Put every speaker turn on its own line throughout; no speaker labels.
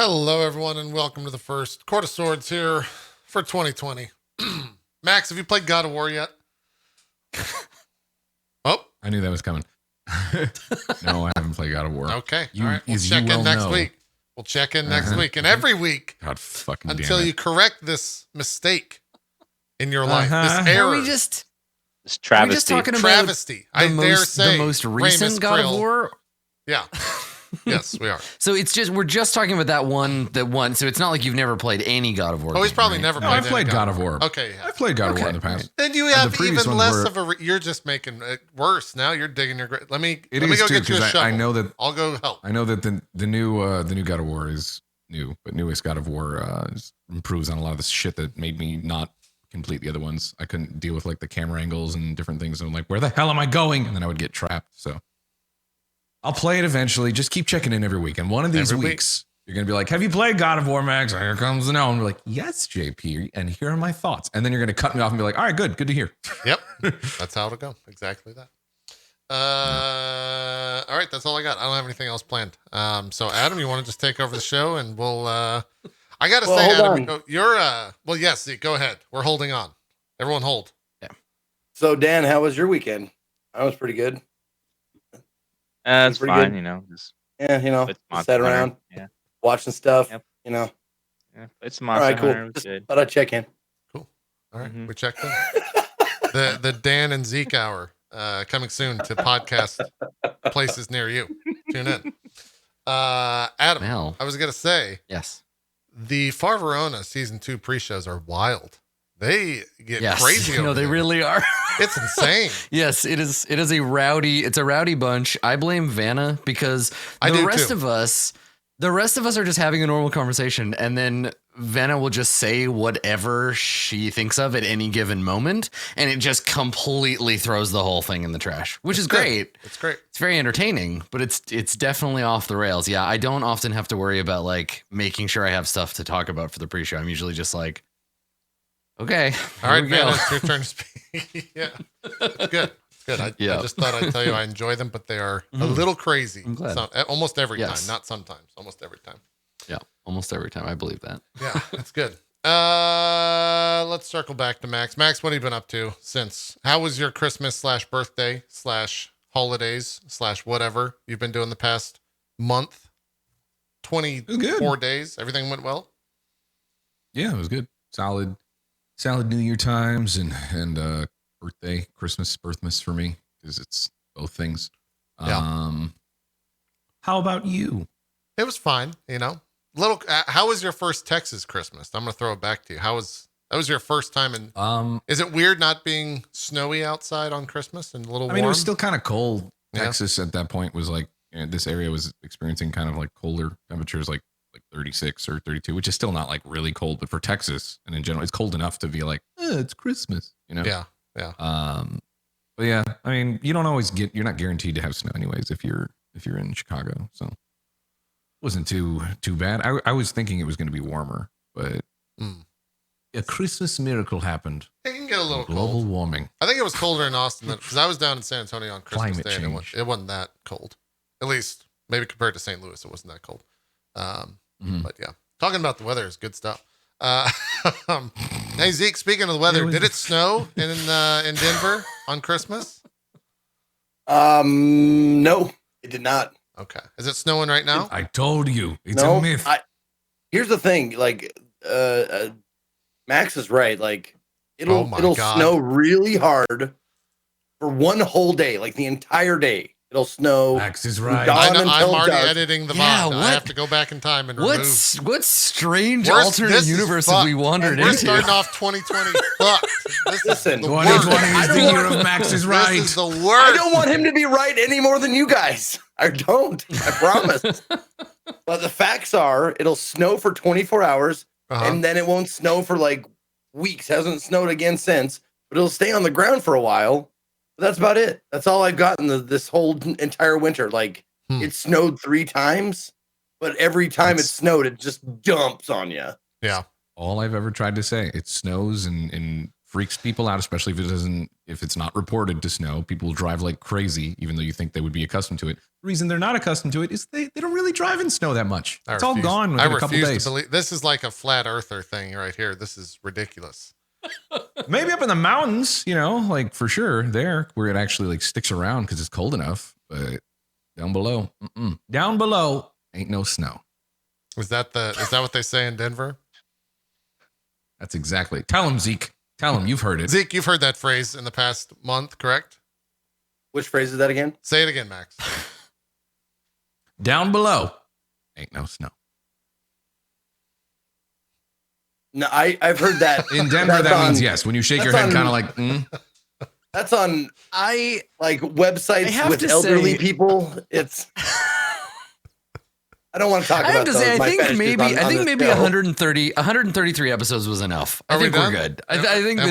Hello, everyone, and welcome to the first Court of Swords here for 2020. Max, have you played God of War yet? Oh,
I knew that was coming. No, I haven't played God of War.
Okay. All right. We'll check in next week. We'll check in next week and every week until you correct this mistake in your life. This error.
Are we just
travesty.
Are we just talking about
travesty.
the most recent God of War?
Yeah. Yes, we are.
So we're just talking about that one. So it's not like you've never played any God of War.
Oh, he's probably never played.
I've played God of War.
Okay, yeah.
I've played God of War in the past.
Then you have even less of a. You're just making it worse. Now you're digging your grave. Let me go get you a shovel.
I know that
I'll go help.
I know that the new God of War is new, but newest God of War improves on a lot of the shit that made me not complete the other ones. I couldn't deal with like the camera angles and different things. And I'm like, where the hell am I going? And then I would get trapped. So I'll play it eventually. Just keep checking in every week. And one of these weeks, you're going to be like, have you played God of War, Max? Here comes the no. And we're like, yes, JP. And here are my thoughts. And then you're going to cut me off and be like, all right, good to hear.
Yep. That's how it'll go. Exactly that. All right. That's all I got. I don't have anything else planned. So Adam, you want to just take over the show and we'll, I got to say, Adam, you're, well, yes, go ahead. We're holding on. Everyone hold.
Yeah. So Dan, how was your weekend? I was pretty good.
It's fine,
good.
Just
sat around, watching stuff,
Yeah, it's Monster
all right, cool.
Hunter.
Just thought I'd check in.
Cool. All right, we checked in. the Dan and Zeke hour coming soon to podcast places near you. Tune in. Adam,
Mel.
I was gonna say,
yes,
the Far Verona season 2 pre-shows are wild. They get crazy.
No, they really are.
It's insane.
Yes, it is. It is a rowdy bunch. I blame Vanna because the rest of us are just having a normal conversation, and then Vanna will just say whatever she thinks of at any given moment, and it just completely throws the whole thing in the trash, which is great.
It's great.
It's very entertaining, but it's definitely off the rails. Yeah, I don't often have to worry about like making sure I have stuff to talk about for the pre-show. I'm usually just like, okay,
all right, man, it's your turn to speak. Yeah, it's good. It's good. I just thought I'd tell you I enjoy them, but they are a little crazy.
I'm glad.
Almost every time, not sometimes. Almost every time.
Yeah, almost every time. I believe that.
Yeah, that's good. Let's circle back to Max. Max, what have you been up to since? How was your Christmas / birthday / holidays / whatever you've been doing the past month? 24 days. Everything went well?
Yeah, it was good. Solid New Year times and birthday, Christmas, birthmas for me because it's both things.
Yeah.
How about you?
It was fine, how was your first Texas Christmas? I'm going to throw it back to you. That was your first time in, is it weird not being snowy outside on Christmas and a little warm?
It was still kind of cold. Texas at that point was like, this area was experiencing kind of like colder temperatures, like 36 or 32, which is still not like really cold, but for Texas and in general, it's cold enough to be like, it's Christmas, Yeah. But yeah, I mean, you're not guaranteed to have snow anyways if you're in Chicago. So it wasn't too bad. I was thinking it was going to be warmer, but a Christmas miracle happened.
It can get a little
global
cold.
Warming.
I think it was colder in Austin because I was down in San Antonio on Christmas
Climate
Day.
change.
And it wasn't that cold. At least maybe compared to St. Louis, it wasn't that cold. But yeah, talking about the weather is good stuff. Hey Zeke, speaking of the weather, did it snow in Denver on Christmas?
No, it did not.
Okay, is it snowing right now?
I told you, it's a myth.
Here's the thing, like Max is right. Like it'll snow really hard for one whole day, like the entire day. It'll snow.
Max is right.
I'm already editing the VOD. I have to go back in time and remove.
What strange alternate universe have we wandered into?
We're starting off 2020 fucked.
Listen,
2020 is the year of Max is right.
This is the worst.
I don't want him to be right any more than you guys. I don't. I promise. But the facts are, it'll snow for 24 hours, and then it won't snow for like weeks. Hasn't snowed again since, but it'll stay on the ground for a while. That's about it. That's all I've gotten this whole entire winter. Like it snowed 3 times, but every time it snowed, it just dumps on you.
Yeah.
All I've ever tried to say, it snows in freaks people out, especially if it's not reported to snow. People will drive like crazy, even though you think they would be accustomed to it. The reason they're not accustomed to it is they don't really drive in snow that much. It's all gone within a couple days. I refuse to believe
this is like a flat earther thing right here. This is ridiculous.
Maybe up in the mountains, like for sure there where it actually like sticks around because it's cold enough, but down below, down below ain't no snow.
Is that what they say in Denver?
That's exactly. Tell him, Zeke. Tell him you've heard it.
Zeke, you've heard that phrase in the past month, correct?
Which phrase is that again?
Say it again, Max.
Down below ain't no snow.
No, I've heard that.
In Denver, that means yes. When you shake your head, kind of like,
That's on like websites with elderly people. It's I don't want to talk about those.
I think maybe 133 episodes was enough. I think we're good. I think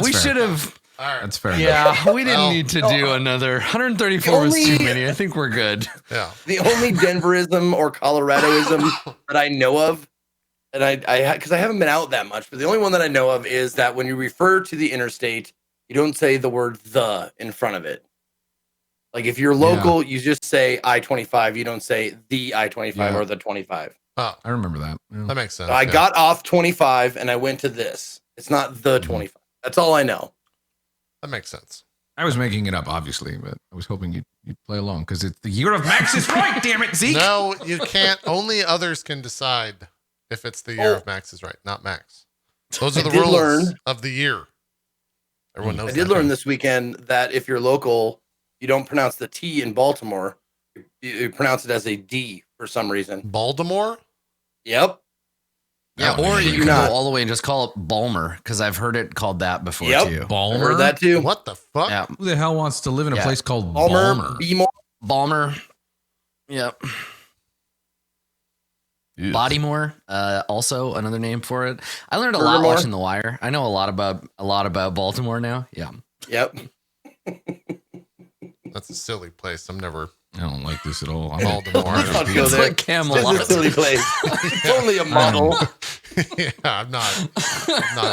we should have.
All right.
That's fair.
Yeah, we didn't need to do another. 134 was too many. I think we're good.
Yeah.
The only Denverism or Coloradoism that I know of, and I because I haven't been out that much, but the only one that I know of is that when you refer to the interstate, you don't say the word "the" in front of it. Like if you're local, you just say I-25. You don't say the I-25 or the 25.
Oh,
I remember that. Yeah.
That makes sense.
So I got off 25 and I went to this. It's not the 25. That's all I know.
That makes sense.
I was making it up, obviously, but I was hoping you'd play along because it's the year of Max is right. Damn it, Zeke.
No, you can't. Only others can decide if it's the year of Max is right, not Max. Those are the rules of the year. Everyone knows.
I did learn this weekend that if you're local, you don't pronounce the T in Baltimore. You pronounce it as a D for some reason.
Baltimore?
Yep.
Yeah, or you can go all the way and just call it Balmer, because I've heard it called that before too.
Balmer?
I've heard that too.
What the fuck?
Yeah.
Who the hell wants to live in a place called Balmer?
Balmer. Yep. Bodymore, also another name for it. I learned a lot watching The Wire. I know a lot about Baltimore now. Yeah.
Yep.
That's a silly place.
I don't like this at all. I'm
Baltimore.
It's like Camelot.
It's a silly place. It's only a model.
Yeah, I'm not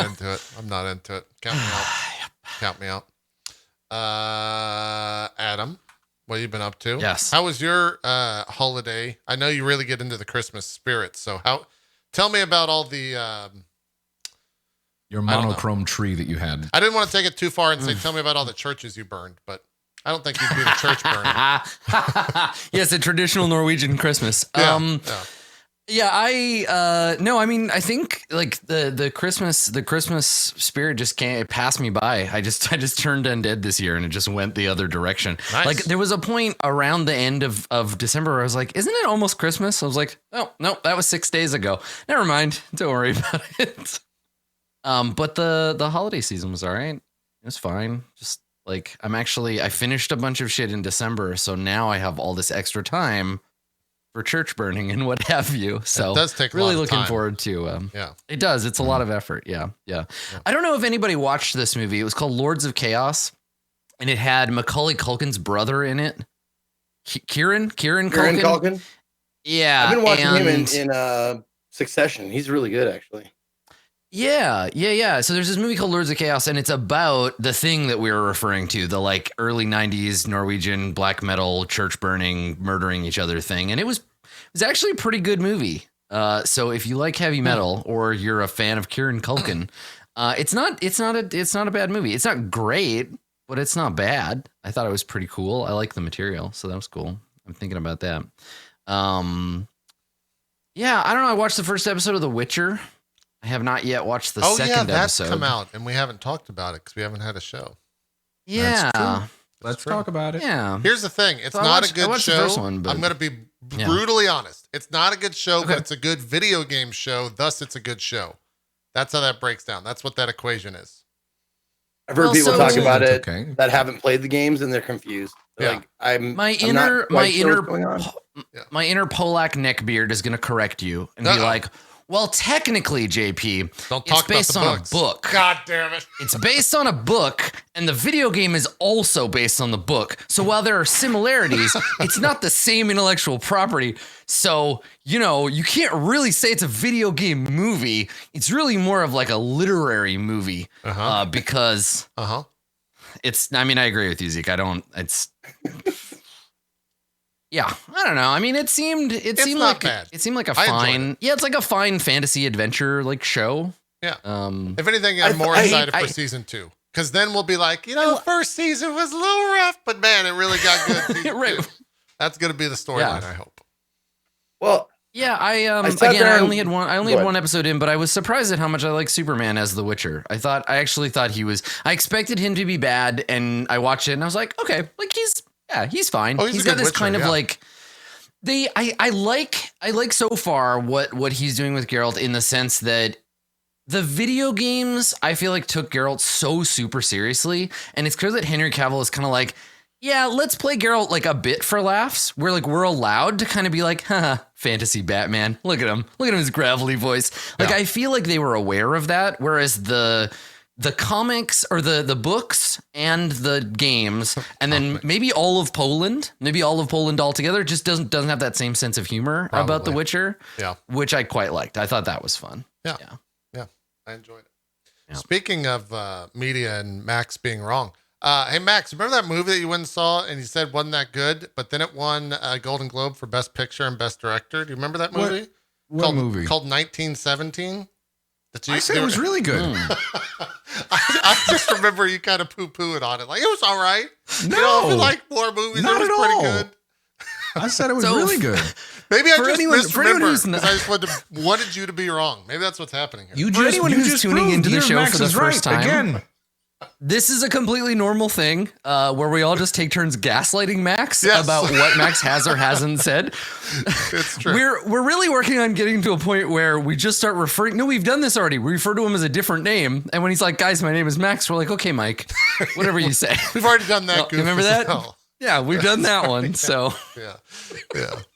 into it. I'm not into it. Count me out. Count me out. Adam, what have you been up to?
Yes.
How was your holiday? I know you really get into the Christmas spirit. So tell me about all the
your monochrome tree that you had.
I didn't want to take it too far and say, tell me about all the churches you burned, but I don't think you'd be the church burner.
Yes, a traditional Norwegian Christmas. I think like the Christmas spirit just can't pass me by. I just turned undead this year and it just went the other direction.
Nice.
Like there was a point around the end of December where I was like, isn't it almost Christmas? I was like, oh no, that was 6 days ago. Never mind. Don't worry about it. But the holiday season was all right. It was fine. Just like I finished a bunch of shit in December, so now I have all this extra time for church burning and what have you. So
it does take
really
a lot of
looking
time.
forward to it does. It's a lot of effort. Yeah. I don't know if anybody watched this movie. It was called Lords of Chaos, and it had Macaulay Culkin's brother in it. Kieran Culkin. Yeah.
I've been watching him in Succession. He's really good, actually.
Yeah. So there's this movie called Lords of Chaos, and it's about the thing that we were referring to, the like early 90s Norwegian black metal church burning, murdering each other thing. And it was actually a pretty good movie. So if you like heavy metal or you're a fan of Kieran Culkin, it's not a bad movie. It's not great, but it's not bad. I thought it was pretty cool. I like the material, so that was cool. I'm thinking about that. I don't know. I watched the first episode of The Witcher. I have not yet watched the second
that's
episode.
Come out, and we haven't talked about it because we haven't had a show.
Yeah.
Let's talk about it.
Yeah.
Here's the thing. It's not a good show.
The first one, but
I'm going to be brutally honest. It's not a good show, but it's a good video game show. Thus, it's a good show. That's how that breaks down. That's what that equation is.
I've heard people talk about it that haven't played the games and they're confused. Like my inner
Polak neckbeard is going to correct you and be like, Well, technically, JP,
Don't
it's
talk
based
about the
on
books.
a book.
God damn it.
It's based on a book, and the video game is also based on the book. So while there are similarities, it's not the same intellectual property. So, you can't really say it's a video game movie. It's really more of like a literary movie because it's, I agree with you, Zeke. Yeah, I don't know. It seemed
not bad.
It seemed like a fine, it's like a fine fantasy adventure like show.
Yeah. If anything, I'm more excited for season 2 because then we'll be like, the first season was a little rough, but man, it really got good. Season
Right.
2. That's gonna be the storyline. I hope.
Well,
yeah, I only had one episode in, but I was surprised at how much I like Superman as the Witcher. I expected him to be bad, and I watched it and I was like, okay, like he's fine.
Oh,
he's got this Witcher, kind of like I like so far what he's doing with Geralt in the sense that the video games I feel like took Geralt so super seriously, and it's clear that Henry Cavill is kind of like, yeah, let's play Geralt like a bit for laughs. We're allowed to kind of be like, haha, fantasy Batman. Look at him, his gravelly voice. Like I feel like they were aware of that, whereas the comics or the books and the games, and then maybe all of Poland altogether just doesn't have that same sense of humor about The Witcher. Yeah, which I quite liked. I thought that was fun.
Yeah. I enjoyed it. Yeah. Speaking of media and Max being wrong, hey Max, remember that movie that you went and saw and you said wasn't that good, but then it won a Golden Globe for Best Picture and Best Director? Do you remember that movie?
What movie?
Called 1917.
I said it was really good.
I just remember you kind of poo-pooing on it. Like, it was all right.
No.
If you like more movies,
not
it was
at
pretty
all.
good.
I said it was really good.
Maybe I just misremembered because I just wanted you to be wrong. Maybe that's what's happening here.
For anyone who's tuning into the show for the first time,
again.
This is a completely normal thing where we all just take turns gaslighting Max about what Max has or hasn't said.
It's true.
We're really working on getting to a point where we just start referring. No, we've done this already. We refer to him as a different name, and when he's like, "Guys, my name is Max," we're like, "Okay, Mike, whatever you say."
We've already done that.
You remember that?
Well.
Yeah, we've done that one. So
yeah,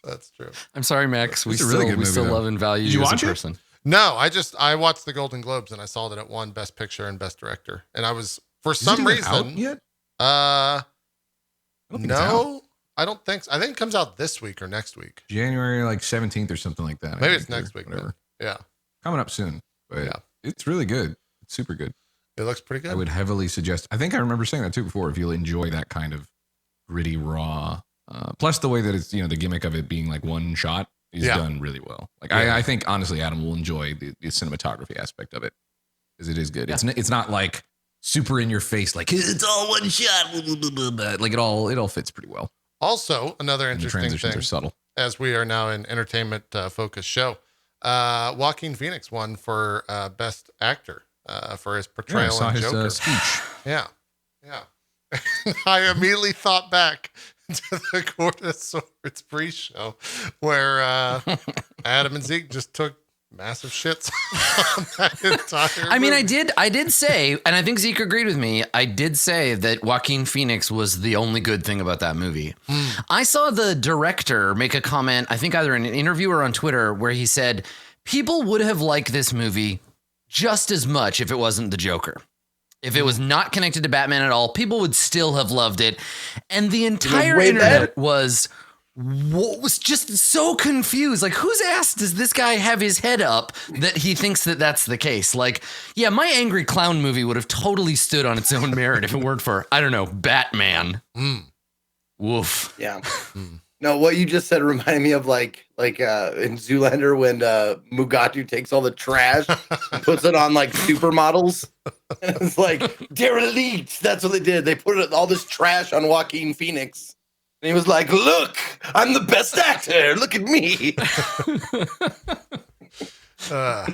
that's true.
I'm sorry, Max. We still love and value
you
as
watch
a person.
No, I watched the Golden Globes and I saw that it won Best Picture and Best Director, and I was for some reason
out yet?
No, I don't think so. I think it comes out this week or next week.
January 17th or something like that.
Maybe it's next week. Whatever. Yeah,
coming up soon. But it's really good. It's super good.
It looks pretty good.
I would heavily suggest. I think I remember saying that too before. If you'll enjoy that kind of gritty, raw, plus the way that it's the gimmick of it being like one shot is done really well. Like I think honestly, Adam will enjoy the cinematography aspect of it because it is good. Yeah. It's not like super in your face, like it's all one shot. Like it all fits pretty well.
Also, another interesting
transitions
thing,
are subtle.
As we are now an entertainment focused show, Joaquin Phoenix won for Best Actor for his portrayal of Joker.
His speech.
Yeah. I immediately thought back to the Court of Swords pre-show where Adam and Zeke just took massive shits on that entire movie.
I did say, and I think Zeke agreed with me, I did say that Joaquin Phoenix was the only good thing about that movie. I saw the director make a comment, I think either in an interview or on Twitter, where he said, people would have liked this movie just as much if it wasn't the Joker. If it was not connected to Batman at all, people would still have loved it. And the entire internet was just so confused. Like, whose ass does this guy have his head up that he thinks that that's the case? Like, yeah, my Angry Clown movie would have totally stood on its own merit if it weren't for, I don't know, Batman. Woof.
Yeah. No, what you just said reminded me of like in Zoolander when Mugatu takes all the trash and puts it on like supermodels. And it's like, derelict. That's what they did. They put all this trash on Joaquin Phoenix. And he was like, look, I'm the best actor. Look at me.
That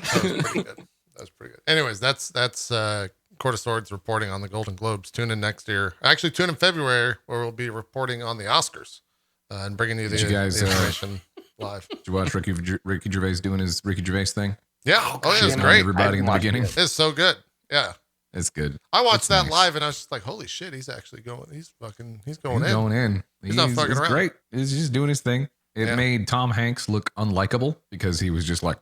was pretty good. Anyways, that's Court of Swords reporting on the Golden Globes. Tune in next year. Actually, tune in February where we'll be reporting on the Oscars. And bringing you the information live.
Did you watch Ricky Gervais doing his Ricky Gervais thing?
Yeah. Oh, it was great.
Everybody in the beginning.
It's so good. Yeah.
It's good.
I watched that live and I was just like, holy shit, he's actually going. He's going in. He's not fucking around.
Great. He's just doing his thing. It made Tom Hanks look unlikable because he was just like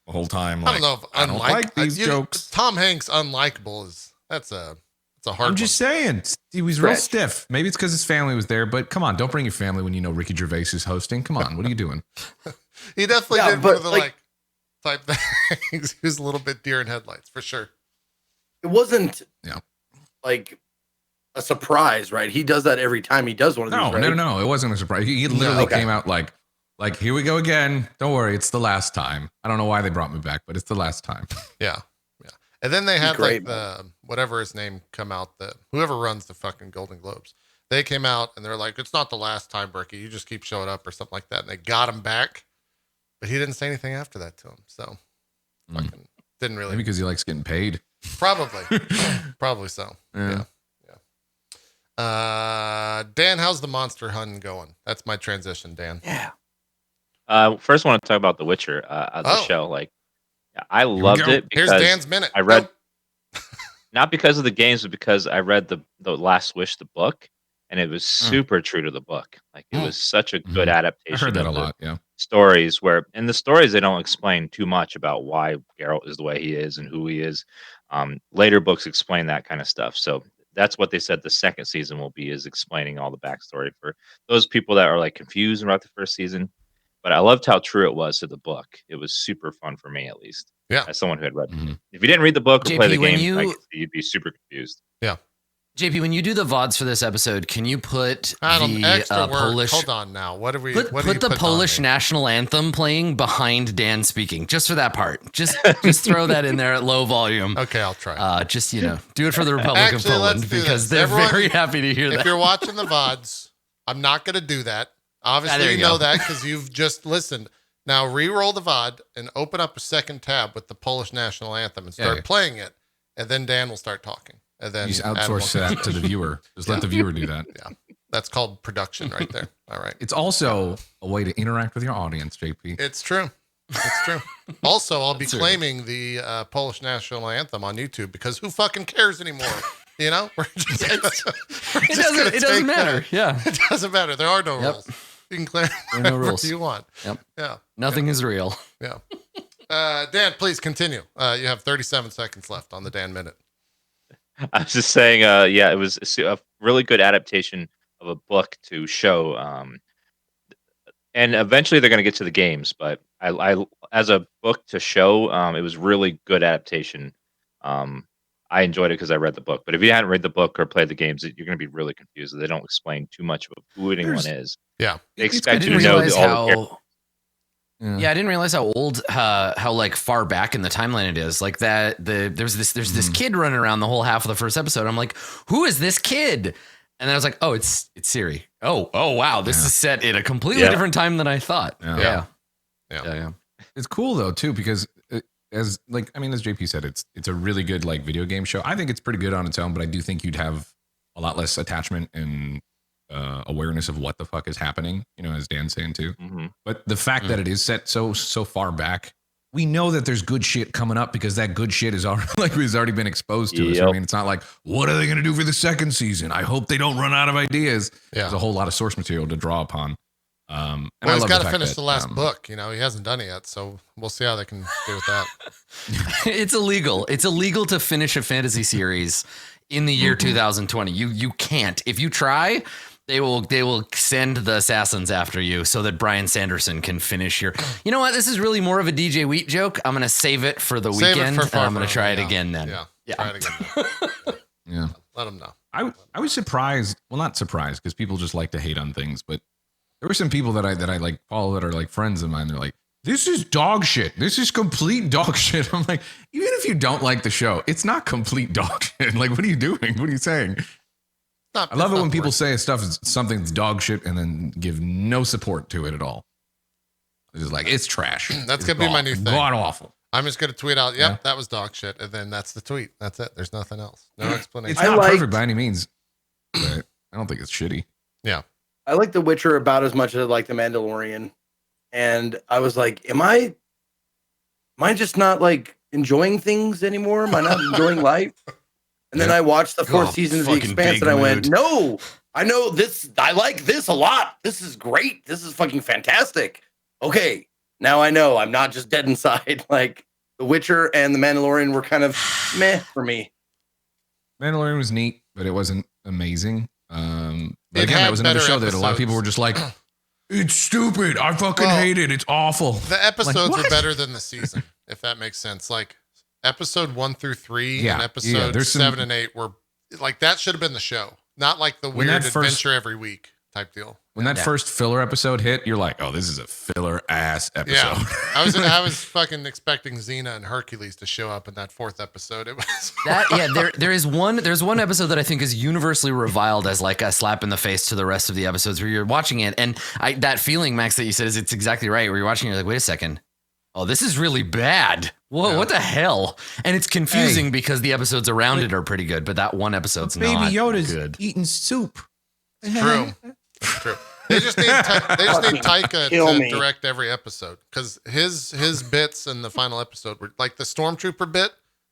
the whole time.
I don't know if
I don't like these jokes.
Tom Hanks unlikable is that's a hard.
I'm just saying he was real stiff. Maybe it's because his family was there, but come on, don't bring your family when you know Ricky Gervais is hosting. Come on, what are you doing?
He definitely did one of the like type things. He was a little bit deer in headlights for sure.
It wasn't like a surprise, right? He does that every time he does one of these. Right?
No. It wasn't a surprise. He literally came out like here we go again. Don't worry, it's the last time. I don't know why they brought me back, but it's the last time.
Yeah. And then they had like the whatever his name come out, the whoever runs the fucking Golden Globes. They came out and they're like, it's not the last time, Berkey. You just keep showing up or something like that. And they got him back, but he didn't say anything after that to him. So fucking didn't really.
Maybe because he likes getting paid.
Probably, probably so. Yeah. Dan, how's the monster hunt going? That's my transition, Dan.
Yeah.
First, I want to talk about The Witcher, the show. Like, I loved it because
here's Dan's minute.
I read not because of the games, but because I read the Last Wish, the book, and it was super true to the book. Like, it was such a good adaptation.
I heard that a lot. Yeah.
Stories where in the stories they don't explain too much about why Geralt is the way he is and who he is. Later books explain that kind of stuff. So that's what they said the second season will be, is explaining all the backstory for those people that are like confused about the first season. But I loved how true it was to the book. It was super fun for me, at least.
Yeah.
As someone who had read it. If you didn't read the book or play the game, you'd be super confused.
Yeah.
JP, when you do the VODs for this episode, can you put the Polish...
Hold on now. What are we...
Put the Polish national anthem playing behind Dan speaking, just for that part. Just throw that in there at low volume.
Okay, I'll try.
Just, do it for the Republic of Poland, because they're very happy to hear that.
If you're watching the VODs, I'm not going to do that. Obviously, you know that because you've just listened. Now, re-roll the VOD and open up a second tab with the Polish national anthem and start playing it, and then Dan will start talking. And then
you just outsource that to the viewer. Just let the viewer do that.
Yeah, that's called production right there. All right.
It's also a way to interact with your audience, JP.
It's true. It's true. Also, I'll be claiming the Polish national anthem on YouTube because who fucking cares anymore? You know,
it doesn't matter. Yeah,
it doesn't matter. There are no rules. You can claim whatever you want.
Yep.
Yeah.
Nothing is real.
Yeah. Dan, please continue. You have 37 seconds left on the Dan Minute.
I was just saying, it was a really good adaptation of a book to show. And eventually they're going to get to the games, but I as a book to show, it was really good adaptation. I enjoyed it because I read the book. But if you hadn't read the book or played the games, you're going to be really confused. They don't explain too much of who anyone is.
Yeah.
They expect you to know all the characters.
Yeah, I didn't realize how old, how like far back in the timeline it is. Like that, there's this kid running around the whole half of the first episode. I'm like, who is this kid? And then I was like, oh, it's Ciri. Oh, wow, this is set in a completely different time than I thought. Yeah.
It's cool though too because as JP said, it's a really good like video game show. I think it's pretty good on its own, but I do think you'd have a lot less attachment and awareness of what the fuck is happening, as Dan's saying too. But the fact that it is set so far back, we know that there's good shit coming up because that good shit is already been exposed to us. I mean, it's not like, what are they going to do for the second season? I hope they don't run out of ideas. There's a whole lot of source material to draw upon. And
he's got to finish the last book. He hasn't done it yet, so we'll see how they can do with that.
It's illegal. It's illegal to finish a fantasy series in the year 2020. You can't. If you try, they will send the assassins after you so that Bryan Sanderson can finish your. You know what? This is really more of a DJ Wheat joke. I'm gonna save it for the weekend, and I'm gonna try it again then.
Yeah. Try it again.
Yeah.
Let them know.
I was surprised. Well, not surprised because people just like to hate on things, but there were some people that I like follow that are like friends of mine. They're like, this is dog shit. This is complete dog shit. I'm like, even if you don't like the show, it's not complete dog shit. Like, what are you doing? What are you saying? I love it when people say something's dog shit and then give no support to it at all. It's just like, it's trash.
That's going to be my new thing.
God awful.
I'm just going to tweet out, that was dog shit. And then that's the tweet. That's it. There's nothing else. No explanation.
It's not perfect by any means, but I don't think it's shitty.
Yeah.
I like The Witcher about as much as I like The Mandalorian. And I was like, am I just not like enjoying things anymore? Am I not enjoying life? And then I watched the fourth season of The Expanse and I went, no, I know this. I like this a lot. This is great. This is fucking fantastic. Okay. Now I know I'm not just dead inside. Like The Witcher and The Mandalorian were kind of meh for me.
Mandalorian was neat, but it wasn't amazing. But
It
again,
had
that was another
better
show that a lot of people were just like, it's stupid. I fucking hate it. It's awful.
The episodes
Like,
were better than the season, if that makes sense. Like episode 1 through 3 and episode 7 and 8 were like, that should have been the show, not like the weird adventure every week type deal.
When that first filler episode hit, you're like, oh, this is a filler ass episode.
Yeah. I was fucking expecting Xena and Hercules to show up in that 4th episode. It was
that. Yeah, there's one episode that I think is universally reviled as like a slap in the face to the rest of the episodes where you're watching it. And that feeling, Max, that you said it's exactly right. Where you're watching, you're like, wait a second. Oh, this is really bad. Whoa, what the hell? And it's confusing because the episodes around it are pretty good, but that one episode's not
Baby Yoda's
good.
eating soup.
True. True. They just need Taika to direct every episode because his bits in the final episode were like the Stormtrooper bit.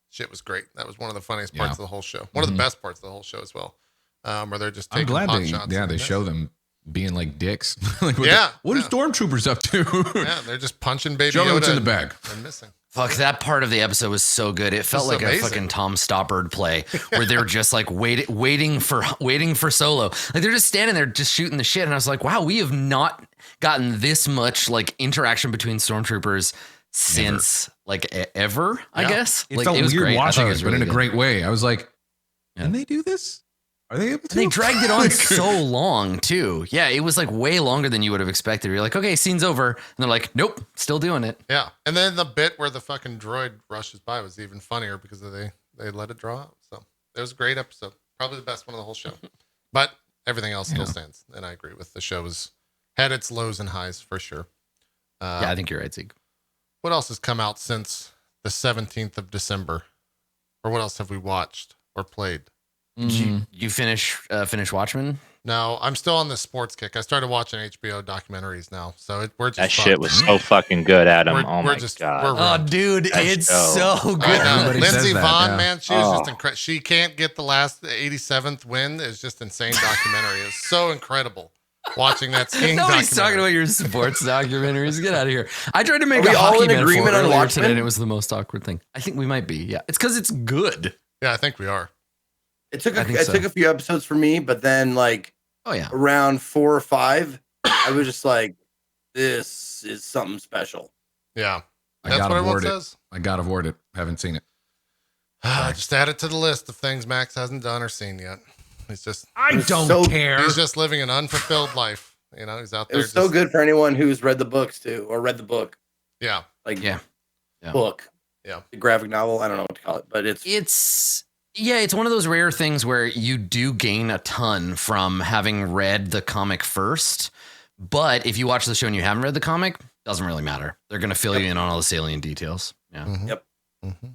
Shit was great. That was one of the funniest parts of the whole show. One of the best parts of the whole show as well. Where they're just taking pot shots.
Yeah, they show them being like dicks. Like, what are Stormtroopers up to?
Yeah, they're just punching Baby
Show me
Yoda
what's in the bag.
and missing.
Fuck, that part of the episode was so good. It felt like amazing. A fucking Tom Stoppard play where they're just like waiting for Solo. Like they're just standing there just shooting the shit. And I was like, wow, we have not gotten this much like interaction between Stormtroopers since ever, I guess.
It
like,
felt weird
great.
watching it,
really
but in a
good.
great way. I was like, can they do this? Are they able to?
They dragged it on so long too. Yeah, it was like way longer than you would have expected. You're like, okay, scene's over. And they're like, nope, still doing it.
Yeah. And then the bit where the fucking droid rushes by was even funnier because they let it draw out. So it was a great episode. Probably the best one of the whole show. But everything else still stands. And I agree with the show's had its lows and highs for sure.
Yeah, I think you're right, Zeke.
What else has come out since the 17th of December? Or what else have we watched or played?
Did you finish Watchmen?
No, I'm still on the sports kick. I started watching HBO documentaries now, so we're just
that shit was so fucking good, Adam. Oh my god!
Oh, dude, it's so good.
Lindsey Vonn, man, she was just incredible. She can't get the last 87th win. It's just insane documentary. It's so incredible watching that skiing.
Nobody's talking about your sports documentaries. Get out of here. I tried to make a hockey metaphor earlier today, and it was the most awkward thing. I think we might be. Yeah, it's because it's good.
Yeah, I think we are.
It took a few episodes for me, but then around 4 or 5, I was just like, this is something special.
Yeah. That's what everyone says.
I gotta avoid it. Haven't seen it.
Just add it to the list of things Max hasn't done or seen yet. He's just
I don't care.
He's just living an unfulfilled life. You know, he's out there.
It's so good for anyone who's read the books too, or read the book.
Yeah.
Book.
Yeah.
The graphic novel. I don't know what to call it, but
it's one of those rare things where you do gain a ton from having read the comic first. But if you watch the show and you haven't read the comic, doesn't really matter. They're going to fill you in on all the salient details. Yeah.
Mm-hmm. Yep. Mm-hmm.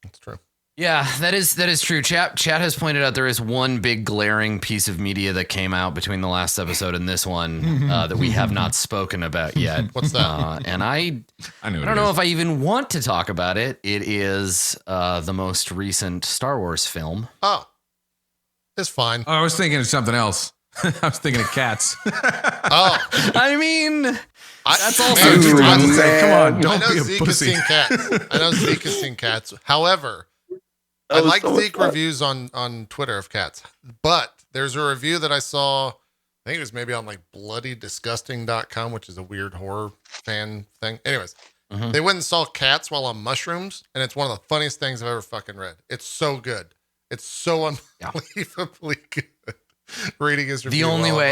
That's true.
Yeah, that is true. Chat has pointed out there is one big glaring piece of media that came out between the last episode and this one that we have not spoken about yet.
What's that?
And I don't know if I even want to talk about it. It is the most recent Star Wars film.
Oh, it's fine.
Oh, I was thinking of something else. I was thinking of Cats.
I mean, that's also
true. Come on,
don't be a pussy. I know Zeke has seen Cats. However, I like Zeke reviews on Twitter of Cats, but there's a review that I saw, I think it was maybe on like bloodydisgusting.com, which is a weird horror fan thing. Anyways, they went and saw Cats while on mushrooms, and it's one of the funniest things I've ever fucking read. It's so good. It's so unbelievably good. Reading his review.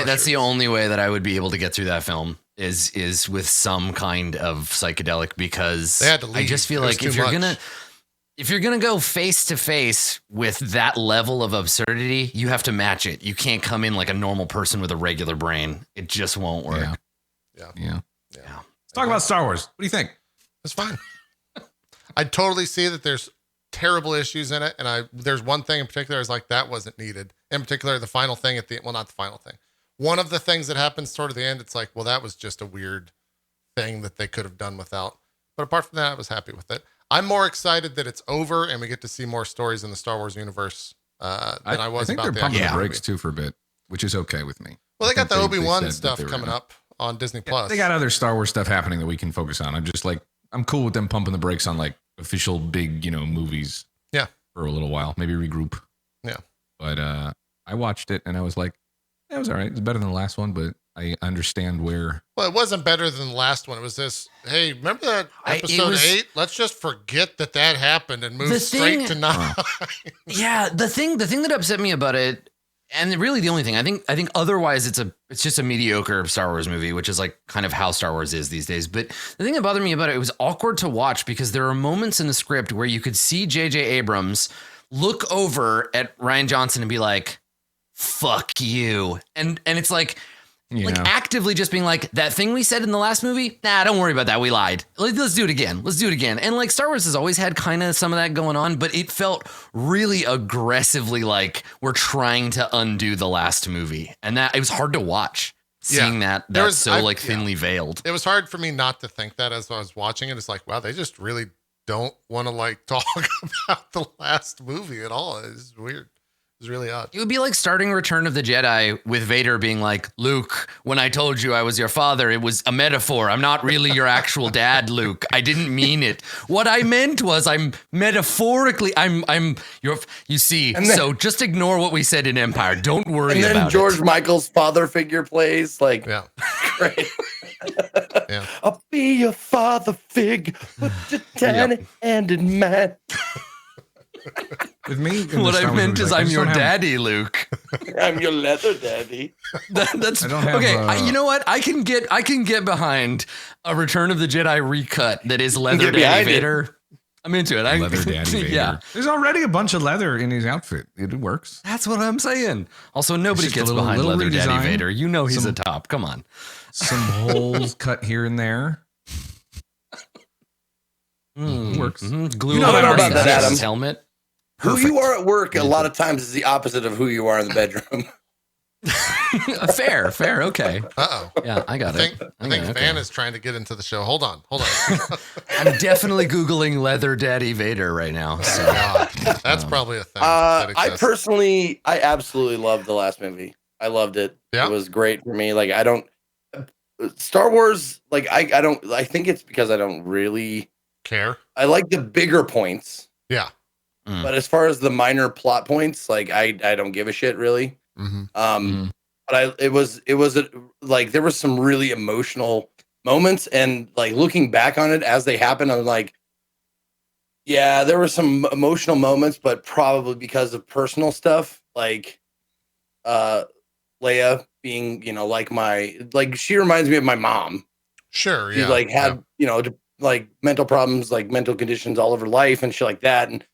That's the only way that I would be able to get through that film is with some kind of psychedelic, because
they had to leave.
I just feel like if you're gonna go face to face with that level of absurdity, you have to match it. You can't come in like a normal person with a regular brain. It just won't work.
Yeah. Let's talk about Star Wars. What do you think?
It's fine. I totally see that there's terrible issues in it, and there's one thing in particular I was like, that wasn't needed. In particular, the final thing not the final thing. One of the things that happens toward the end, it's like, well, that was just a weird thing that they could have done without. But apart from that, I was happy with it. I'm more excited that it's over and we get to see more stories in the Star Wars universe than I was
I think
about
they're
the
pumping
actual
the brakes
movie.
too for a bit, which is okay with me.
Well, they got the Obi-Wan stuff coming up on Disney Plus.
They got other Star Wars stuff happening that we can focus on. I'm just like, I'm cool with them pumping the brakes on like official big, movies.
Yeah.
For a little while, maybe regroup.
Yeah.
But I watched it and I was like, it was all right. It's better than the last one, but I understand where.
Well, it wasn't better than the last one. It was this. Hey, remember that episode 8? Let's just forget that happened and move straight to 9.
Yeah, the thing that upset me about it, and really the only thing I think otherwise it's just a mediocre Star Wars movie, which is like kind of how Star Wars is these days. But the thing that bothered me about it was awkward to watch because there are moments in the script where you could see J.J. Abrams look over at Rian Johnson and be like, "Fuck you," and it's like actively just being like, that thing we said in the last movie, nah, don't worry about that, we lied, let's do it again. And like Star Wars has always had kind of some of that going on, but it felt really aggressively like we're trying to undo the last movie, and that it was hard to watch seeing that thinly veiled. It
was hard for me not to think that as I was watching it. It's like, wow, they just really don't want to like talk about the last movie at all. It's weird. It's really odd.
It would be like starting Return of the Jedi with Vader being like, Luke, when I told you I was your father, it was a metaphor. I'm not really your actual dad, Luke. I didn't mean it. What I meant was I'm your, you see, so just ignore what we said in Empire. Don't worry about it. And then
George Michael's father figure plays like,
yeah.
Great.
Yeah.
I'll be your father fig, put the tiny-handed man.
With me,
what I meant is I'm your daddy, Luke.
I'm your leather daddy.
That's okay. You know what? I can get behind a Return of the Jedi recut that is leather daddy Vader. I'm into it.
Leather daddy Vader. Yeah. There's already a bunch of leather in his outfit. It works.
That's what I'm saying. Also, nobody gets behind leather daddy Vader. You know he's a top. Come on.
Some holes cut here and there. Works.
Glue
you know
on
about that, Adam.
Helmet.
Perfect. Who you are at work a lot of times is the opposite of who you are in the bedroom.
Fair. Okay.
Uh-oh.
Yeah, I got it.
I think Van is trying to get into the show. Hold on.
I'm definitely Googling Leather Daddy Vader right now. So.
God, that's probably a thing.
I absolutely loved the last movie. I loved it. Yeah. It was great for me. Like, Star Wars, like, I think it's because I don't really
care.
I like the bigger points.
Yeah.
But as far as the minor plot points, like I don't give a shit really.
Mm-hmm.
But there was some really emotional moments, and like looking back on it as they happened, I'm like, yeah, there were some emotional moments, but probably because of personal stuff, like Leia being, she reminds me of my mom.
Sure,
she had like mental problems, like mental conditions all over life and shit like that, and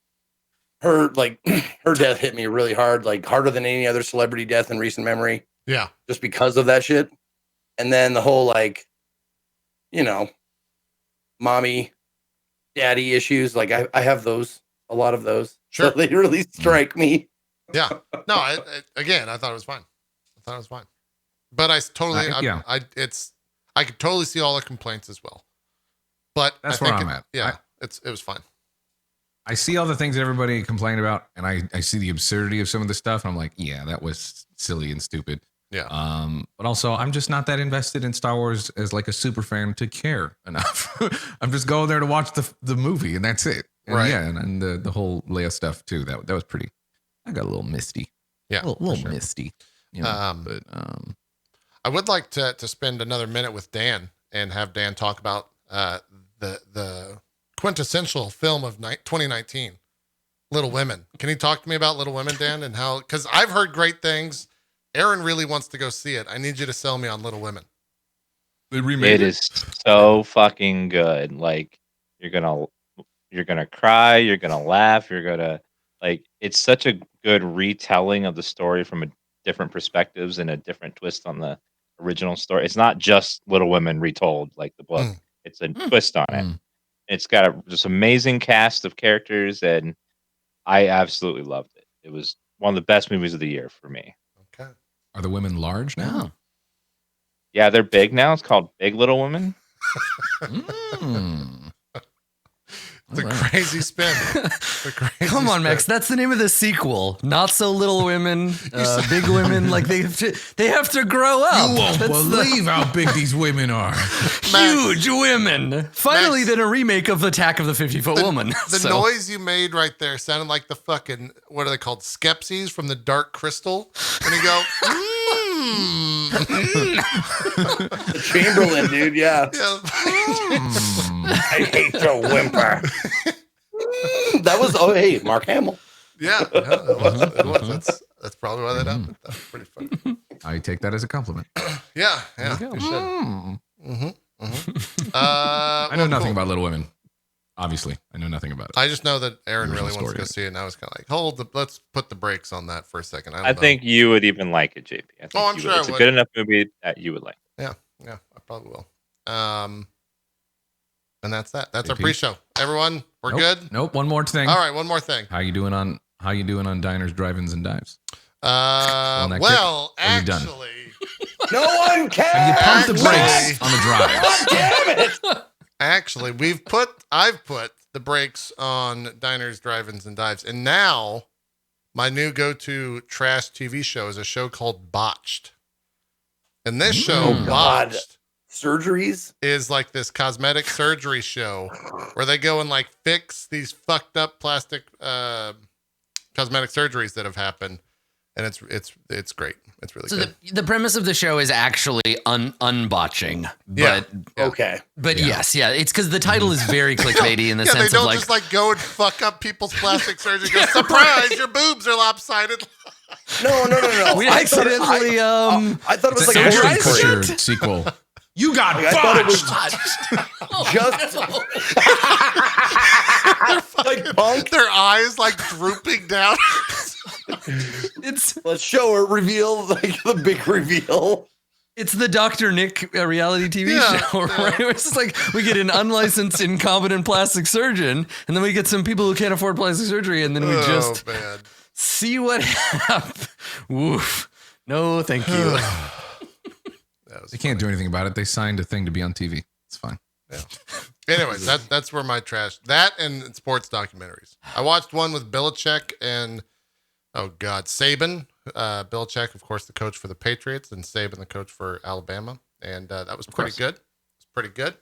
her death hit me really hard, like harder than any other celebrity death in recent memory.
Yeah.
Just because of that shit. And then the whole mommy, daddy issues. Like I have a lot of those.
Sure.
So they really strike me.
Yeah. No, I thought it was fine. But I totally, I could totally see all the complaints as well. But
that's where I'm at.
Yeah. It was fine.
I see all the things that everybody complained about, and I see the absurdity of some of the stuff, and I'm like, yeah, that was silly and stupid.
Yeah.
But also, I'm just not that invested in Star Wars as like a super fan to care enough. I'm just going there to watch the movie, and that's it. And
right.
Yeah, and the whole Leia stuff too. That was pretty. I got a little misty.
Yeah,
a little misty.
I would like to spend another minute with Dan and have Dan talk about the quintessential film of 2019, Little Women. Can you talk to me about Little Women, Dan, and how? Because I've heard great things. Aaron really wants to go see it. I need you to sell me on Little Women.
It is so fucking good. Like you're gonna cry, you're gonna laugh, it's such a good retelling of the story from a different perspectives and a different twist on the original story. It's not just Little Women retold like the book. It's a twist on it. It's got this amazing cast of characters, and I absolutely loved it. It was one of the best movies of the year for me.
Okay.
Are the women large now?
Yeah, they're big now. It's called Big Little Women.
It's a crazy spin.
Come on, Max. That's the name of the sequel. Not so little women, big women. Like they have to grow up.
You won't believe how big these women are.
Huge women. Finally,
Max,
then a remake of Attack of the 50-Foot Woman.
The noise you made right there sounded like the fucking, what are they called? Skepsies from the Dark Crystal. When you go,
The Chamberlain, dude. Yeah. I hate to whimper. That was Mark Hamill.
Yeah, it was. That's probably why that happened. That was pretty funny.
I take that as a compliment.
Yeah, you should.
I know nothing about Little Women. Obviously, I know nothing about it.
I just know that Aaron
Original
really wants to go see it, and I was kind of like, let's put the brakes on that for a second. I think
you would even like it, JP. I think
I'm sure
it's a good enough movie that you would like.
Yeah, I probably will. And that's that. That's our
JP?
pre-show. Everyone, we're good.
Nope. One more thing.
All right, one more thing.
How you doing on diners, drive-ins, and dives?
Well, actually,
no one cares.
Have you pumped the brakes on the drive?
God damn it!
Actually, I've put the brakes on diners, drive-ins, and dives, and now my new go-to trash TV show is a show called Botched. And this show, Botched,
surgeries
is like this cosmetic surgery show where they go and like fix these fucked up plastic cosmetic surgeries that have happened, and it's great. It's really good.
The premise of the show is actually unbotching. But
okay.
But yes, it's because the title is very clickbaity in the sense
they don't
of like,
just like go and fuck up people's plastic surgery. Go, surprise, your boobs are lopsided.
No.
We accidentally
I thought it was like a
Ashton
horror
Kutcher sequel. You got
I thought it was just like punk.
Their eyes like drooping down.
Let's show her reveal, like the big reveal.
It's the Dr. Nick reality TV show, right? It's just like we get an unlicensed, incompetent plastic surgeon, and then we get some people who can't afford plastic surgery, and then we just see what happens. Woof. No, thank you.
They can't do anything about it. They signed a thing to be on TV. It's fine.
Yeah. Anyways, that's where my trash. That and sports documentaries. I watched one with Belichick and Saban. Belichick, of course, the coach for the Patriots, and Saban, the coach for Alabama, and that was pretty good. It's pretty good.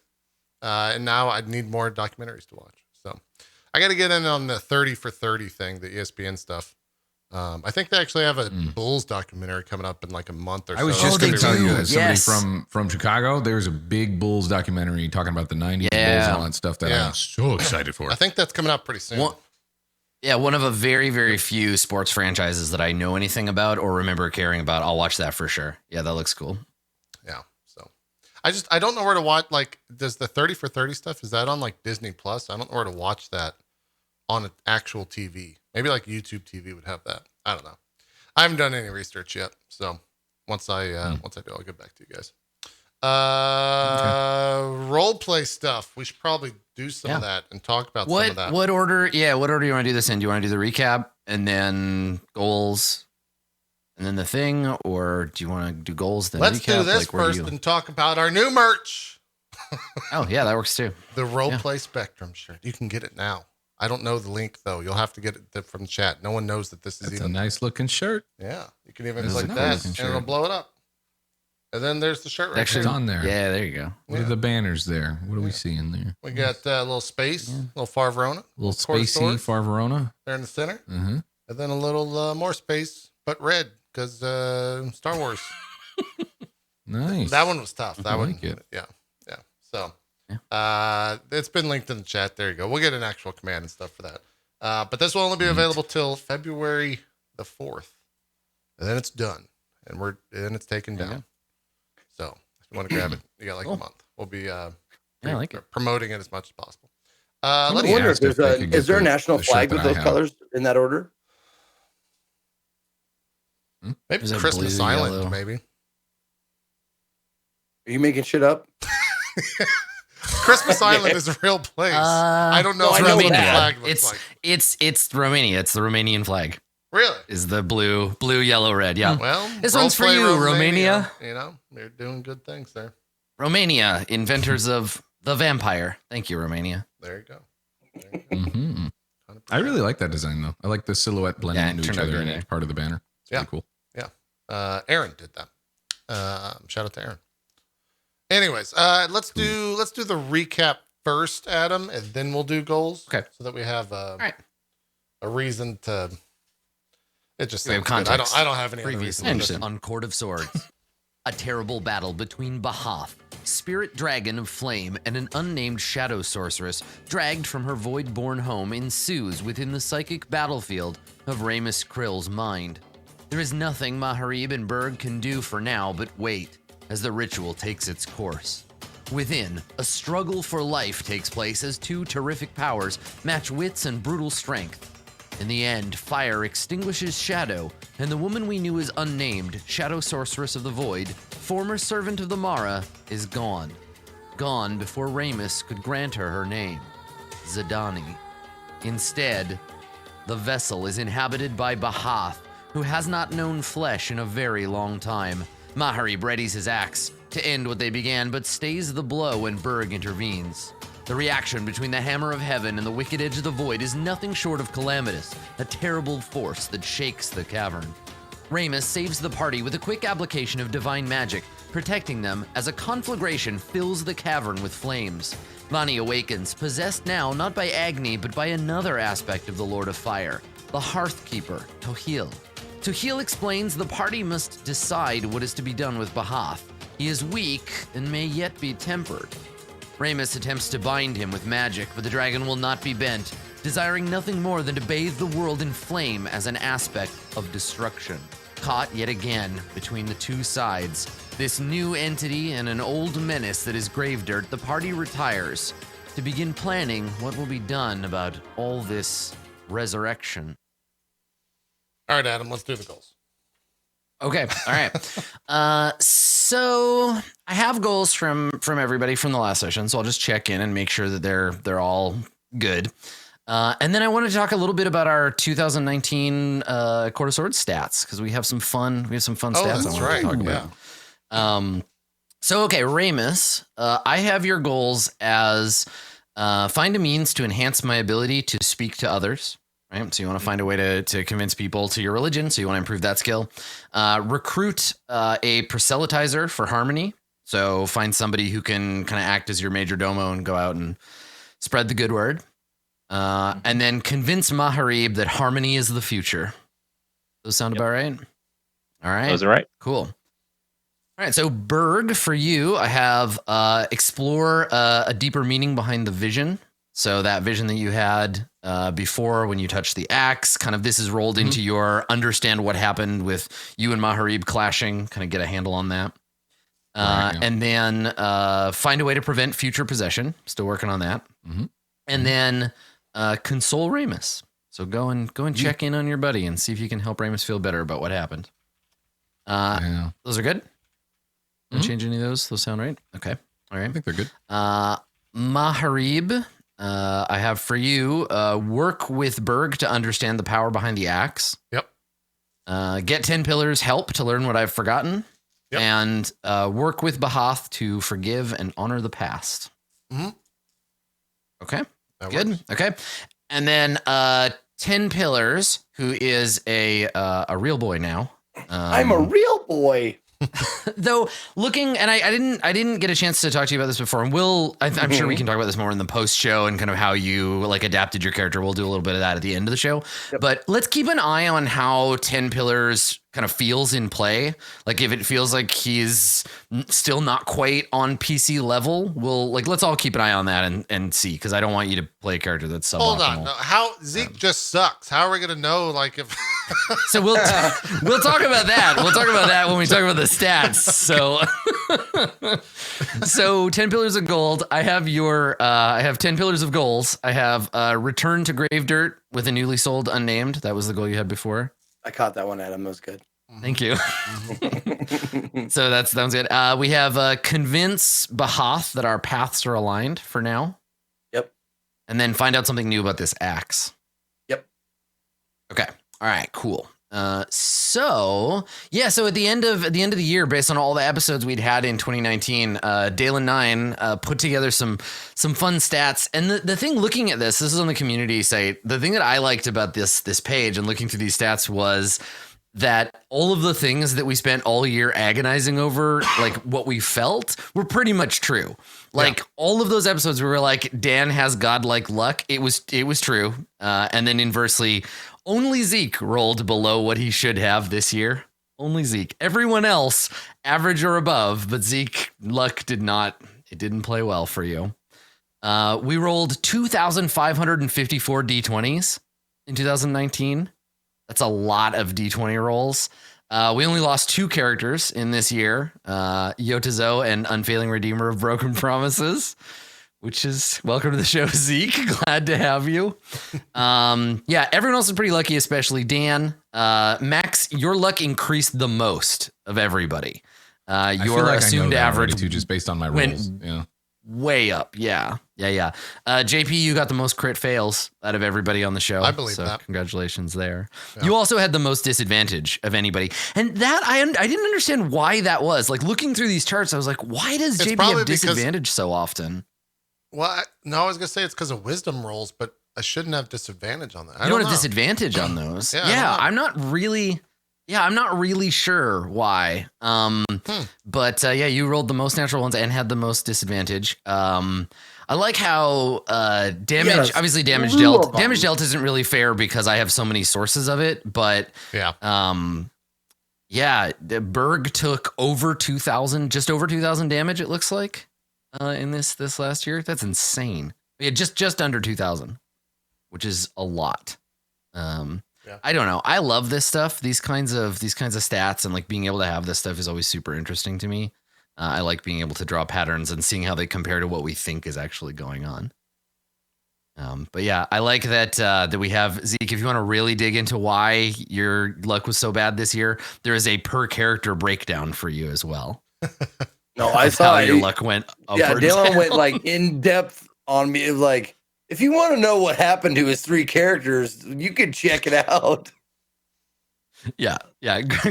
And now I need more documentaries to watch. So I got to get in on the 30 for 30 thing, the ESPN stuff. I think they actually have a Bulls documentary coming up in like a month or so.
I was just going to tell you, as somebody from Chicago, there's a big Bulls documentary talking about the 90s Bulls and all that stuff that I'm so excited for.
I think that's coming out pretty soon.
One of a very, very few sports franchises that I know anything about or remember caring about. I'll watch that for sure. Yeah, that looks cool.
Yeah. So I don't know where to watch. Like, does the 30 for 30 stuff, is that on like Disney Plus? I don't know where to watch that on an actual TV. Maybe like YouTube TV would have that. I don't know. I haven't done any research yet. So once I do, I'll get back to you guys. Role play stuff. We should probably do some of that and talk about some of that.
What order? Yeah, what order do you want to do this in? Do you want to do the recap and then goals and then the thing, or do you want to do goals then
Let's
recap?
do this first and talk about our new merch.
Oh yeah, that works too.
The Role Play Spectrum shirt. You can get it now. I don't know the link though. You'll have to get it from the chat. No one knows that this is
a nice looking shirt.
Yeah, you can even click that and it'll blow it up. And then there's the shirt right
Actually,
there.
It's on there.
Yeah, there you go.
What are the banners there? What are we seeing there?
We got a little space, a little Far Verona.
A little spacey Far Verona.
There in the center.
Mm-hmm.
And then a little more space, but red, because Star Wars.
Nice.
That one was tough. That one.
Like it.
Yeah. So it's been linked in the chat. There you go. We'll get an actual command and stuff for that. But this will only be available till February the 4th. And then it's done. And it's taken down. So if you want to grab it, you got like a month. We'll be promoting it as much as possible.
I wonder if is there a national flag with those colors in that order?
Maybe Christmas Island, yellow. Maybe.
Are you making shit up?
Christmas Island is a real place. I don't know.
It's
what the
Romania.
flag looks like.
It's Romania. It's the Romanian flag.
Really?
Is the blue, yellow, red? Yeah.
Well,
this one's for you, Romania.
You know, they're doing good things there.
Romania, inventors of the vampire. Thank you, Romania.
There you go.
Mm-hmm. I really like that design though. I like the silhouette blending into each other and it's part of the banner. It's really cool.
Yeah. Aaron did that. Shout out to Aaron. Anyways, let's do the recap first, Adam, and then we'll do goals.
Okay.
So that we have
a
reason to. It just
we have context.
I don't have any other reason.
On Court of Swords, a terrible battle between Bahath, spirit dragon of flame, and an unnamed shadow sorceress dragged from her void-born home ensues within the psychic battlefield of Ramus Krill's mind. There is nothing Maharib and Berg can do for now but wait as the ritual takes its course. Within, a struggle for life takes place as two terrific powers match wits and brutal strength. In the end, fire extinguishes Shadow, and the woman we knew as unnamed, Shadow Sorceress of the Void, former servant of the Mara, is gone. Gone before Ramus could grant her name, Zidani. Instead, the vessel is inhabited by Bahath, who has not known flesh in a very long time. Maharib readies his axe to end what they began, but stays the blow when Berg intervenes. The reaction between the hammer of heaven and the wicked edge of the void is nothing short of calamitous, a terrible force that shakes the cavern. Ramus saves the party with a quick application of divine magic, protecting them as a conflagration fills the cavern with flames. Vani awakens, possessed now not by Agni, but by another aspect of the Lord of Fire, the Hearthkeeper, Tohil. Tohil explains the party must decide what is to be done with Bahath. He is weak and may yet be tempered. Ramus attempts to bind him with magic, but the dragon will not be bent, desiring nothing more than to bathe the world in flame as an aspect of destruction. Caught yet again between the two sides, this new entity and an old menace that is Gravedirt, the party retires to begin planning what will be done about all this resurrection.
All right, Adam, let's do the goals.
Okay. All right. So I have goals from everybody from the last session, so I'll just check in and make sure that they're all good. And then I want to talk a little bit about our 2019 Court of Swords stats because we have some fun stats.
That's right.
To talk about. So okay, Ramus, I have your goals as find a means to enhance my ability to speak to others. Right. So you want to find a way to convince people to your religion. So you want to improve that skill. Recruit a proselytizer for harmony. So find somebody who can kind of act as your major domo and go out and spread the good word. And then convince Maharib that harmony is the future. Those sound about right? All right.
Those are right.
Cool. All right. So Berg, for you, I have explore a deeper meaning behind the vision. So that vision that you had before when you touched the axe, kind of this is rolled into your understand what happened with you and Maharib clashing, kind of get a handle on that. And then find a way to prevent future possession. Still working on that. And then console Ramus. So go and check in on your buddy and see if you can help Ramus feel better about what happened. Those are good? Don't change any of those? Those sound right? Okay. All right.
I think they're good.
Maharib, I have for you, work with Berg to understand the power behind the axe.
Yep.
Get 10 pillars, help to learn what I've forgotten.
Yep.
And work with Bahath to forgive and honor the past. Okay.
That
good.
works.
Okay. And then 10 pillars, who is a real boy now.
I'm a real boy.
Though looking, and I didn't get a chance to talk to you about this before, and I'm sure we can talk about this more in the post show and kind of how you like adapted your character. We'll do a little bit of that at the end of the show, but let's keep an eye on how 10 Pillars kind of feels in play. Like if it feels like he's still not quite on PC level, let's all keep an eye on that and see, because I don't want you to play a character that's suboptimal.
Hold on, no, how Zeke just sucks. How are we gonna know like if?
So we'll talk about that. We'll talk about that when we talk about the stats. So 10 Pillars of Gold. I have I have 10 Pillars of Goals. I have Return to Gravedirt with a newly sold unnamed. That was the goal you had before.
I caught that one, Adam. That was good.
Thank you. So that sounds good. We have Convince Bahath that our paths are aligned for now.
Yep.
And then find out something new about this axe.
Yep.
Okay. All right, cool. So at the end of the year, based on all the episodes we'd had in 2019, Dalen 9 put together some fun stats. And the thing, looking at this is on the community site. The thing that I liked about this page and looking through these stats was that all of the things that we spent all year agonizing over, like what we felt, were pretty much true. Like all of those episodes where we were like, Dan has godlike luck. It was true. And then inversely, only Zeke rolled below what he should have this year. Only Zeke. Everyone else average or above, but Zeke luck didn't play well for you. We rolled 2,554 D20s in 2019. That's a lot of D20 rolls. We only lost 2 characters in this year, Yotazo and Unfailing Redeemer of Broken Promises, which is welcome to the show, Zeke. Glad to have you. Everyone else is pretty lucky, especially Dan. Max, your luck increased the most of everybody. Your assumed average
too, just based on my rolls.
Way up. Yeah. JP, you got the most crit fails out of everybody on the show.
I believe that.
Congratulations there. Yeah. You also had the most disadvantage of anybody. And that I didn't understand why that was. Like, looking through these charts, I was like, why does JP have disadvantage so often?
Well, I was going to say it's because of wisdom rolls, but I shouldn't have disadvantage on that.
You don't have disadvantage on those. I'm not really sure why. But you rolled the most natural ones and had the most disadvantage. I like how damage, obviously damage dealt. Damage dealt isn't really fair because I have so many sources of it, but Berg took over 2,000, just over 2,000 damage, it looks like, in this last year. That's insane. Yeah, just under 2,000, which is a lot. I don't know. I love this stuff. These kinds of stats and like being able to have this stuff is always super interesting to me. I like being able to draw patterns and seeing how they compare to what we think is actually going on. But yeah, I like that we have Zeke. If you want to really dig into why your luck was so bad this year, there is a per character breakdown for you as well.
No, I saw
your luck went up.
Yeah, Dylan went like in depth on me. Like, if you want to know what happened to his 3 characters, you could check it out.
Yeah.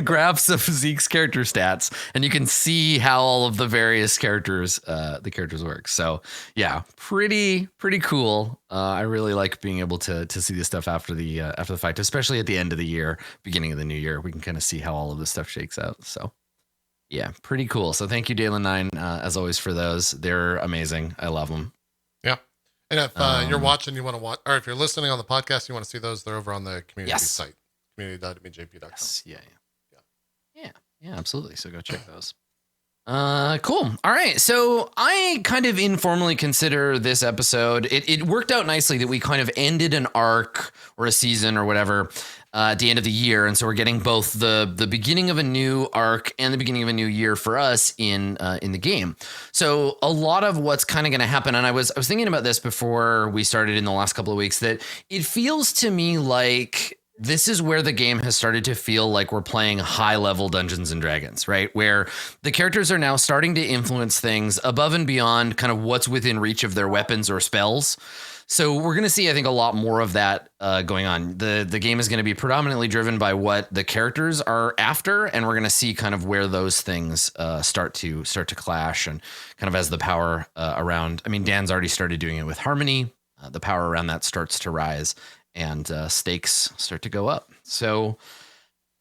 Graphs of Zeke's character stats, and you can see how all of the various characters work. So yeah, pretty cool. I really like being able to see this stuff after the fact, especially at the end of the year, beginning of the new year. We can kind of see how all of this stuff shakes out. So yeah, pretty cool. So thank you, Dalen 9, as always, for those. They're amazing. I love them.
Yeah. And if you're watching, you want to watch, or if you're listening on the podcast, you want to see those, they're over on the community site, community.itmeJP.com.
Yes. Yeah, absolutely. So go check those. Cool. All right. So I kind of informally consider this episode, it worked out nicely that we kind of ended an arc or a season or whatever at the end of the year. And so we're getting both the beginning of a new arc and the beginning of a new year for us in the game. So a lot of what's kind of going to happen, and I was thinking about this before we started in the last couple of weeks, that it feels to me like this is where the game has started to feel like we're playing high level Dungeons and Dragons, right? Where the characters are now starting to influence things above and beyond kind of what's within reach of their weapons or spells. So we're going to see, I think, a lot more of that going on. The game is going to be predominantly driven by what the characters are after, and we're going to see kind of where those things start to clash, and kind of as the power around. I mean, Dan's already started doing it with Harmony. The power around that starts to rise, and stakes start to go up. So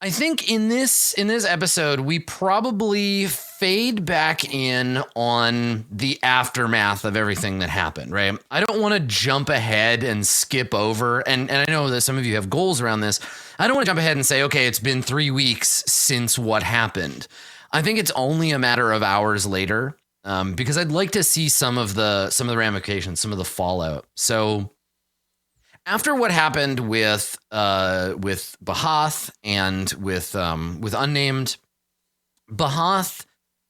I think in this episode, we probably fade back in on the aftermath of everything that happened, right? I don't want to jump ahead and skip over. And I know that some of you have goals around this. I don't want to jump ahead and say, okay, it's been 3 weeks since what happened. I think it's only a matter of hours later, because I'd like to see some of the ramifications, some of the fallout. So after what happened with Bahath and with Unnamed, Bahath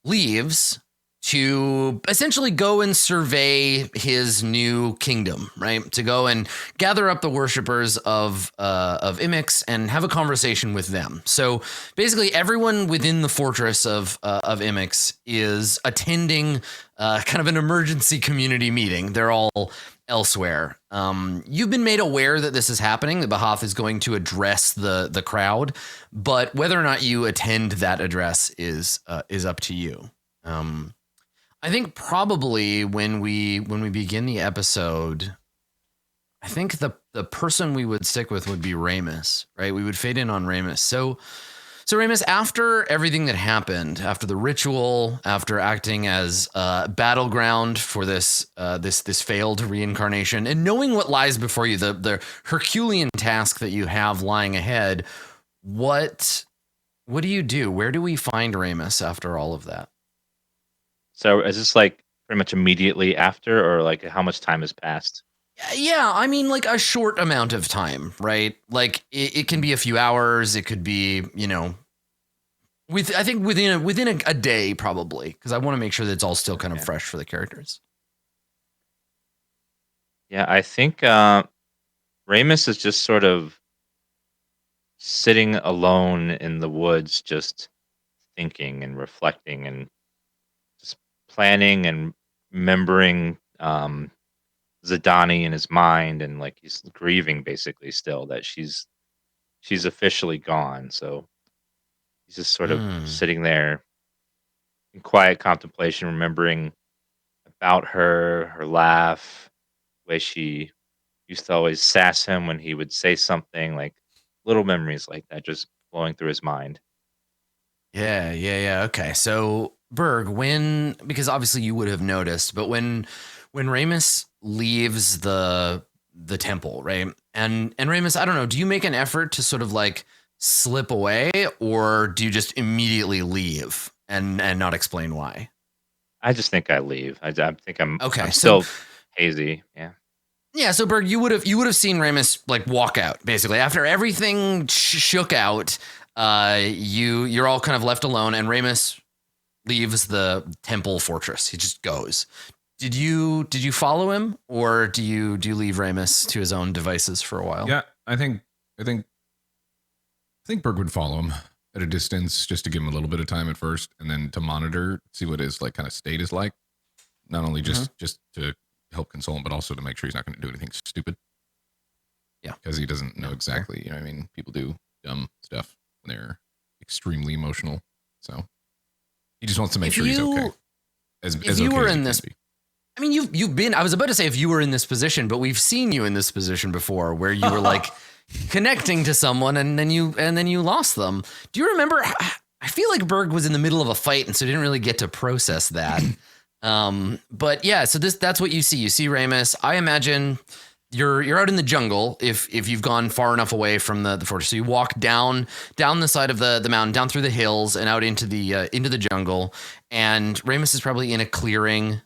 leaves to essentially go and survey his new kingdom, right? To go and gather up the worshippers of Imix and have a conversation with them. So basically, everyone within the fortress of Imix is attending kind of an emergency community meeting. They're all elsewhere. You've been made aware that this is happening. The Bahath is going to address the crowd, but whether or not you attend that address is up to you. I think probably when we begin the episode, I think the person we would stick with would be Ramus, right? We would fade in on Ramus. So Ramus, after everything that happened, after the ritual, after acting as a battleground for this failed reincarnation, and knowing what lies before you, the Herculean task that you have lying ahead, what do you do? Where do we find Ramus after all of that?
So is this like pretty much immediately after, or like how much time has passed?
Yeah, I mean, like a short amount of time, right? Like it can be a few hours. It could be, I think within a day probably, because I want to make sure that it's all still kind of fresh for the characters.
Yeah, I think Ramus is just sort of sitting alone in the woods, just thinking and reflecting and just planning and remembering Zidani in his mind, and like he's grieving basically still that she's officially gone. So he's just sort of sitting there in quiet contemplation, remembering about her laugh, the way she used to always sass him when he would say something, like little memories like that just flowing through his mind.
Yeah. Okay. So Berg, because obviously you would have noticed, but when Ramus leaves the temple, right? And Ramus, I don't know, do you make an effort to sort of like slip away, or do you just immediately leave and not explain why?
I just think I leave. I think I'm
okay.
I'm still hazy. Yeah.
Yeah, so Berg, you would have seen Ramus like walk out basically after everything shook out. You're all kind of left alone, and Ramus leaves the temple fortress. He just goes. Did you follow him, or do you leave Ramus to his own devices for a while?
Yeah, I think Berg would follow him at a distance, just to give him a little bit of time at first, and then to monitor, see what his like kind of state is like. Not only just to help console him, but also to make sure he's not going to do anything stupid.
Yeah,
because he doesn't know exactly. You know what I mean? People do dumb stuff when they're extremely emotional, so he just wants to make sure he's okay. As
you
okay
were
as
in this, I mean, you've been. I was about to say if you were in this position, but we've seen you in this position before, where you were like connecting to someone and then you lost them. Do you remember? I feel like Berg was in the middle of a fight, and so didn't really get to process that. But yeah, so that's what you see. You see Ramus. I imagine you're out in the jungle if you've gone far enough away from the fortress. So you walk down the side of the mountain, down through the hills, and out into the jungle. And Ramus is probably in a clearing.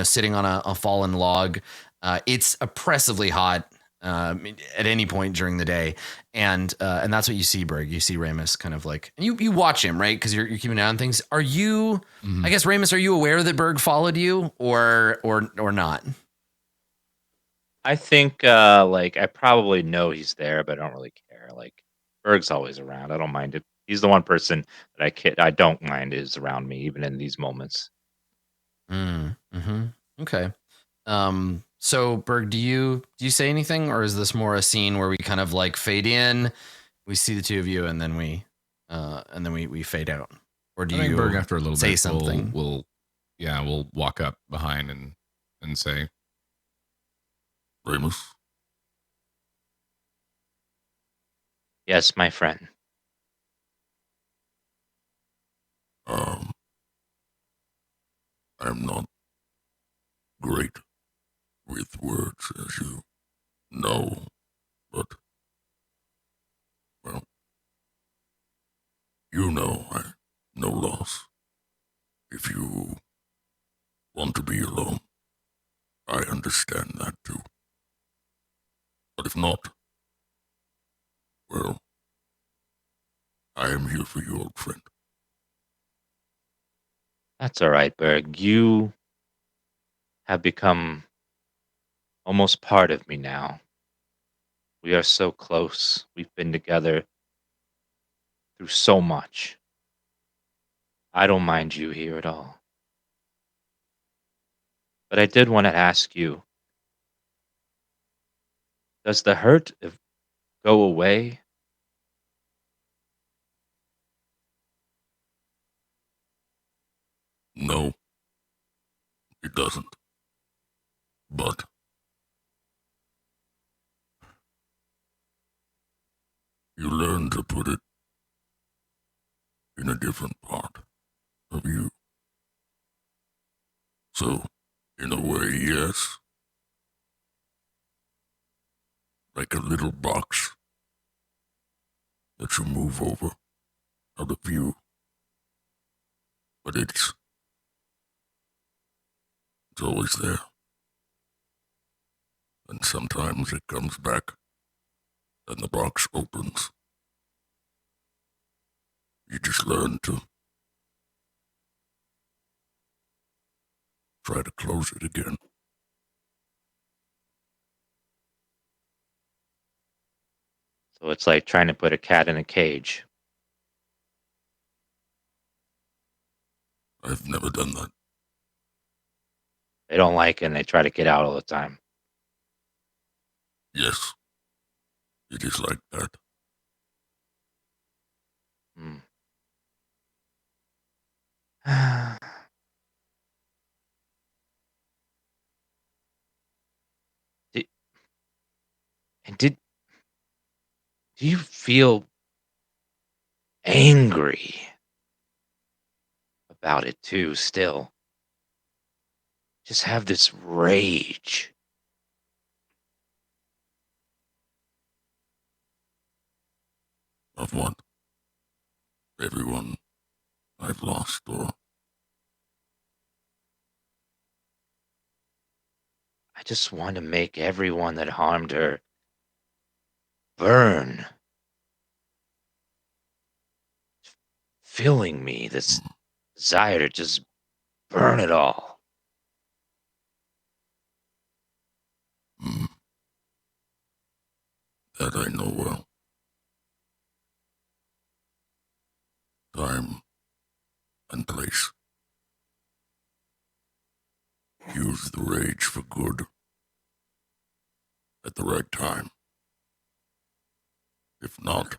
Sitting on a fallen log. It's oppressively hot at any point during the day, and that's what you see, Berg. You see Ramus kind of like, and you watch him, right? Because you're keeping an eye on things. Are you? I guess Ramus, are you aware that Berg followed you, or not?
I think like I probably know he's there, but I don't really care. Like Berg's always around. I don't mind it. He's the one person that I don't mind is around me, even in these moments.
Okay. So Berg, do you say anything, or is this more a scene where we kind of like fade in, we see the two of you, and then we fade out? Or do
I think
you
Berg, after a little
say
bit,
something?
We'll walk up behind and say, Ramus.
Yes, my friend.
I'm not great with words, as you know, but, well, you know I no loss. If you want to be alone, I understand that too. But if not, well, I am here for you, old friend.
That's all right, Berg. You have become almost part of me now. We are so close. We've been together through so much. I don't mind you here at all. But I did want to ask you, does the hurt go away?
No, it doesn't. But you learn to put it in a different part of you. So, in a way, yes. Like a little box that you move over out of view. But it's always there. And sometimes it comes back and the box opens. You just learn to try to close it again.
So it's like trying to put a cat in a cage.
I've never done that.
They don't like it and they try to get out all the time.
Yes, it is like that.
Hmm. Did, and do you feel angry about it too still? Just have this rage.
Of what? Everyone I've lost, or
I just want to make everyone that harmed her burn. Filling me this desire to just burn it all.
that I know well. Time and place. Use the rage for good at the right time. If not,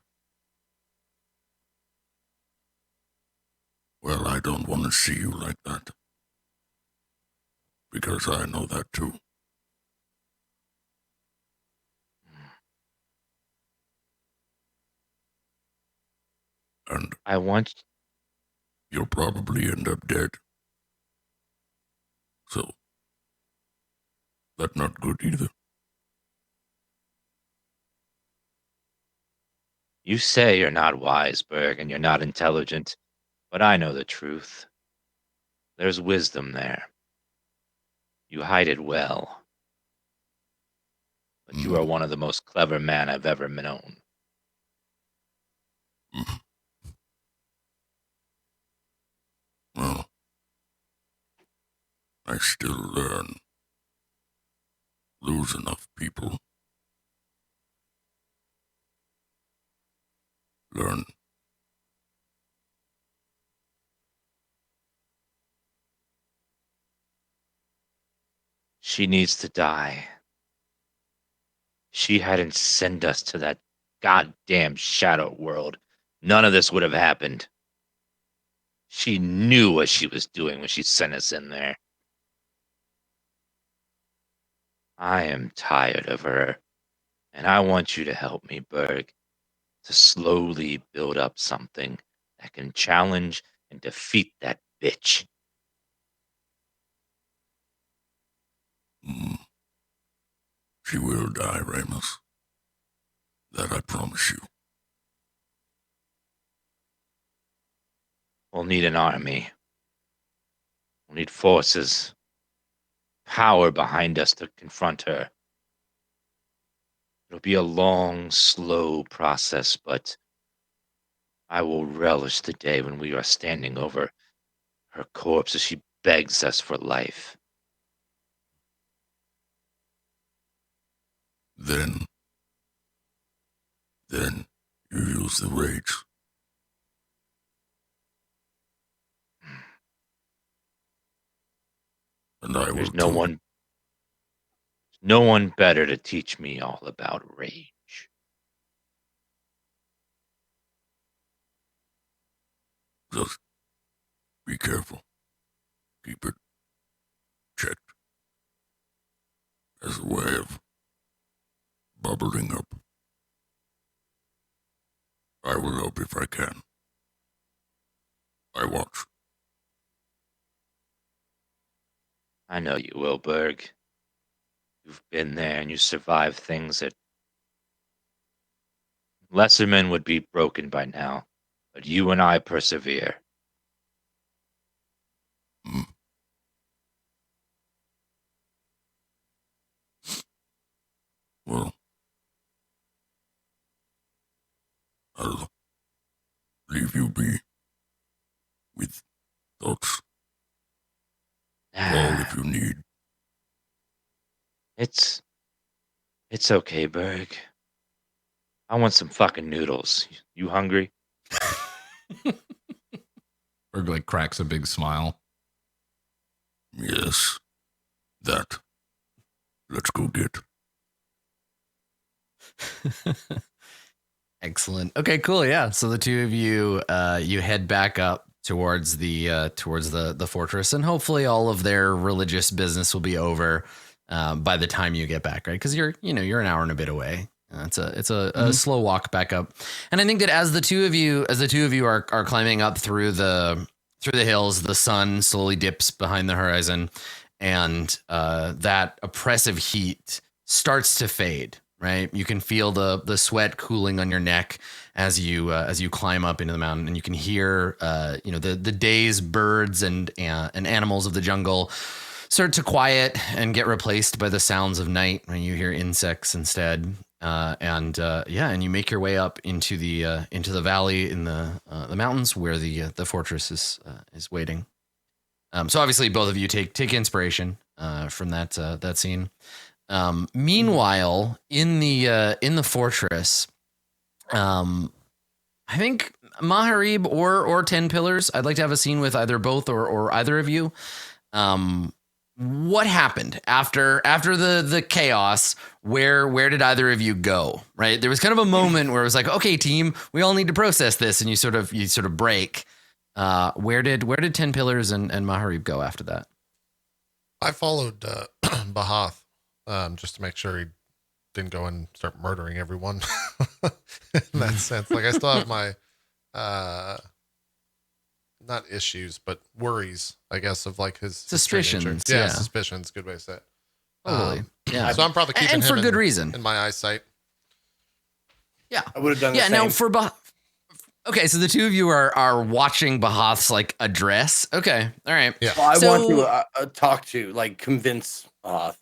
well, I don't want to see you like that. Because I know that too. And
I want
you'll probably end up dead. So, that's not good either.
you say you're not wise, Berg, and you're not intelligent, but I know the truth. There's wisdom there. You hide it well. But you are one of the most clever men I've ever known.
Well, I still learn. Lose enough people. Learn.
She needs to die. She hadn't sent us to that goddamn shadow world. None of this would have happened. She knew what she was doing when she sent us in there. I am tired of her, and I want you to help me, Berg, to slowly build up something that can challenge and defeat that bitch.
She will die, Ramus. That I promise you.
We'll need an army. We'll need forces, power behind us to confront her. It'll be a long, slow process, but I will relish the day when we are standing over her corpse as she begs us for life.
Then you use the rage. And I will
There's
too.
no one better to teach me all about rage.
Just be careful. Keep it checked. As a way of bubbling up. I will help if I can. I watch.
I know you will, Berg. You've been there and you survived things that lesser men would be broken by now. But you and I persevere.
Hmm. Well, I'll leave you be with thoughts. All if you need.
It's okay, Berg. I want some fucking noodles. You hungry?
Berg like cracks a big smile.
Yes. That. Let's go get.
Excellent. Okay, cool. Yeah. So the two of you, you head back up towards the fortress, and hopefully all of their religious business will be over by the time you get back, right? Because you're an hour and a bit away. It's a slow walk back up, and I think that as the two of you are climbing up through the hills, the sun slowly dips behind the horizon, and that oppressive heat starts to fade. Right, you can feel the sweat cooling on your neck as you climb up into the mountain, and you can hear the day's birds and animals of the jungle start to quiet and get replaced by the sounds of night, when you hear insects instead. And you make your way up into the valley in the mountains where the fortress is waiting. So obviously both of you take inspiration from that scene. Meanwhile, in the fortress, I think Maharib or 10 Pillars, I'd like to have a scene with either both or either of you. What happened after the chaos? Where did either of you go? Right, there was kind of a moment where it was like, okay, team, we all need to process this, and you sort of break. Where did 10 Pillars and Maharib go after that?
I followed Bahath. Just to make sure he didn't go and start murdering everyone in that sense. Like, I still have my, not issues, but worries, I guess, of like his
suspicions.
Yeah, suspicions. Good way to say it.
Totally. Yeah.
So I'm probably keeping
and
him
for good reason
in my eyesight.
Yeah.
I would have done the same.
Now for okay, so the two of you are watching Bahath's like address. Okay. All right.
Yeah.
Well, I want to talk to, like, convince Bahath.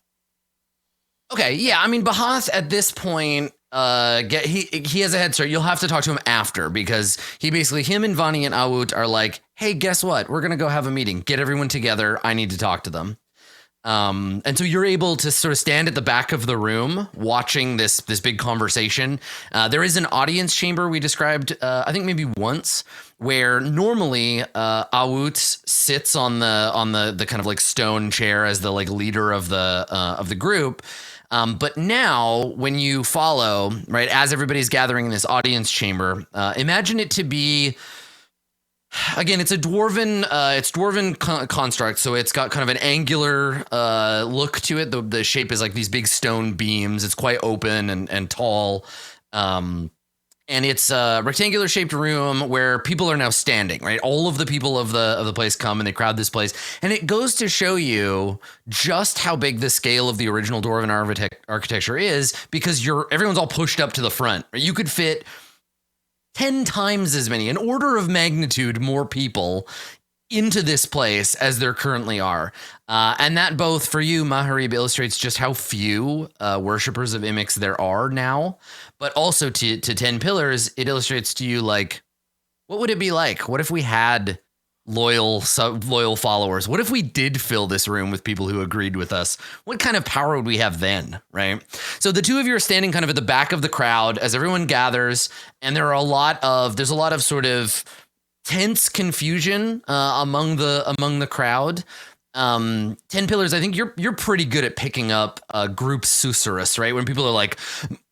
Okay, yeah. I mean, Bahath at this point, he has a head start. You'll have to talk to him after, because him and Vani and Awut are like, hey, guess what? We're gonna go have a meeting. Get everyone together. I need to talk to them. And so you're able to sort of stand at the back of the room watching this big conversation. There is an audience chamber we described, I think maybe once, where normally Awut sits on the kind of like stone chair as the like leader of the group. But now when you follow, right, as everybody's gathering in this audience chamber, imagine it to be, again, it's a dwarven construct, so it's got kind of an angular look to it. The shape is like these big stone beams. It's quite open and tall. And it's a rectangular shaped room where people are now standing, right? All of the people of the place come and they crowd this place. And it goes to show you just how big the scale of the original dwarven architecture is, because everyone's all pushed up to the front. You could fit 10 times as many, an order of magnitude more people into this place as there currently are. And that both for you, Maharib, illustrates just how few worshippers of Imix there are now, but also to 10 Pillars, it illustrates to you, like, what would it be like? What if we had loyal followers. What if we did fill this room with people who agreed with us? What kind of power would we have then, right? So the two of you are standing kind of at the back of the crowd as everyone gathers, and there's a lot of sort of tense confusion among the crowd. 10 Pillars, I think you're pretty good at picking up group susurrus, right? When people are like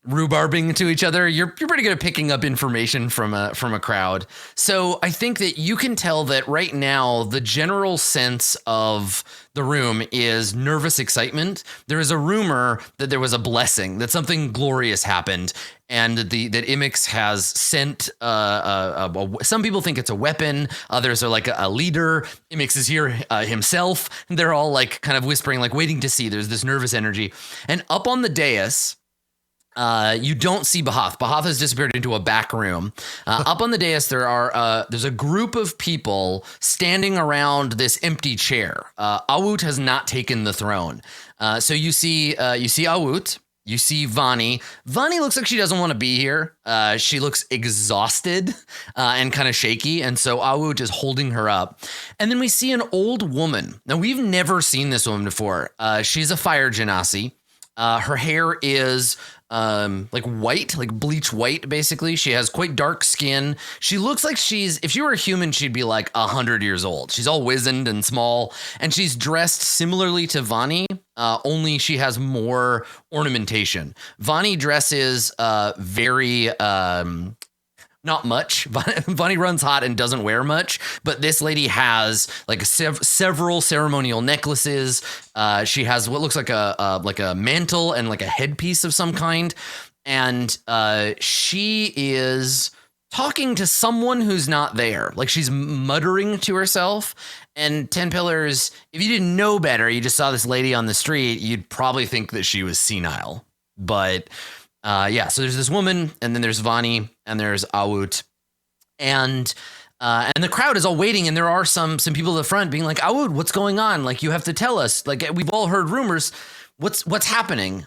rhubarbing to each other, you're pretty good at picking up information from a crowd. So I think that you can tell that right now the general sense of the room is nervous excitement. There is a rumor that there was a blessing, that something glorious happened, and that Imix has sent. Some people think it's a weapon. Others are like a leader. Imix is here himself. And they're all like kind of whispering, like waiting to see. There's this nervous energy, and up on the dais. You don't see Bahath. Bahath has disappeared into a back room. Up on the dais, there's a group of people standing around this empty chair. Awut has not taken the throne. So you see Awut. You see Vani. Vani looks like she doesn't want to be here. She looks exhausted and kind of shaky. And so Awut is holding her up. And then we see an old woman. Now, we've never seen this woman before. She's a fire genasi. Her hair is like white, like bleach white, basically. She has quite dark skin. She looks like if she were a human, she'd be like 100 years old. She's all wizened and small, and she's dressed similarly to Vani, only she has more ornamentation. Vani dresses very not much. Vani runs hot and doesn't wear much, but this lady has like several ceremonial necklaces. She has what looks like a mantle and like a headpiece of some kind, and she is talking to someone who's not there. Like she's muttering to herself. And 10 Pillars, if you didn't know better, you just saw this lady on the street, you'd probably think that she was senile. But so there's this woman, and then there's Vani, and there's Awut, and the crowd is all waiting, and there are some people at the front being like, Awut, what's going on? Like, you have to tell us. Like, we've all heard rumors. What's happening?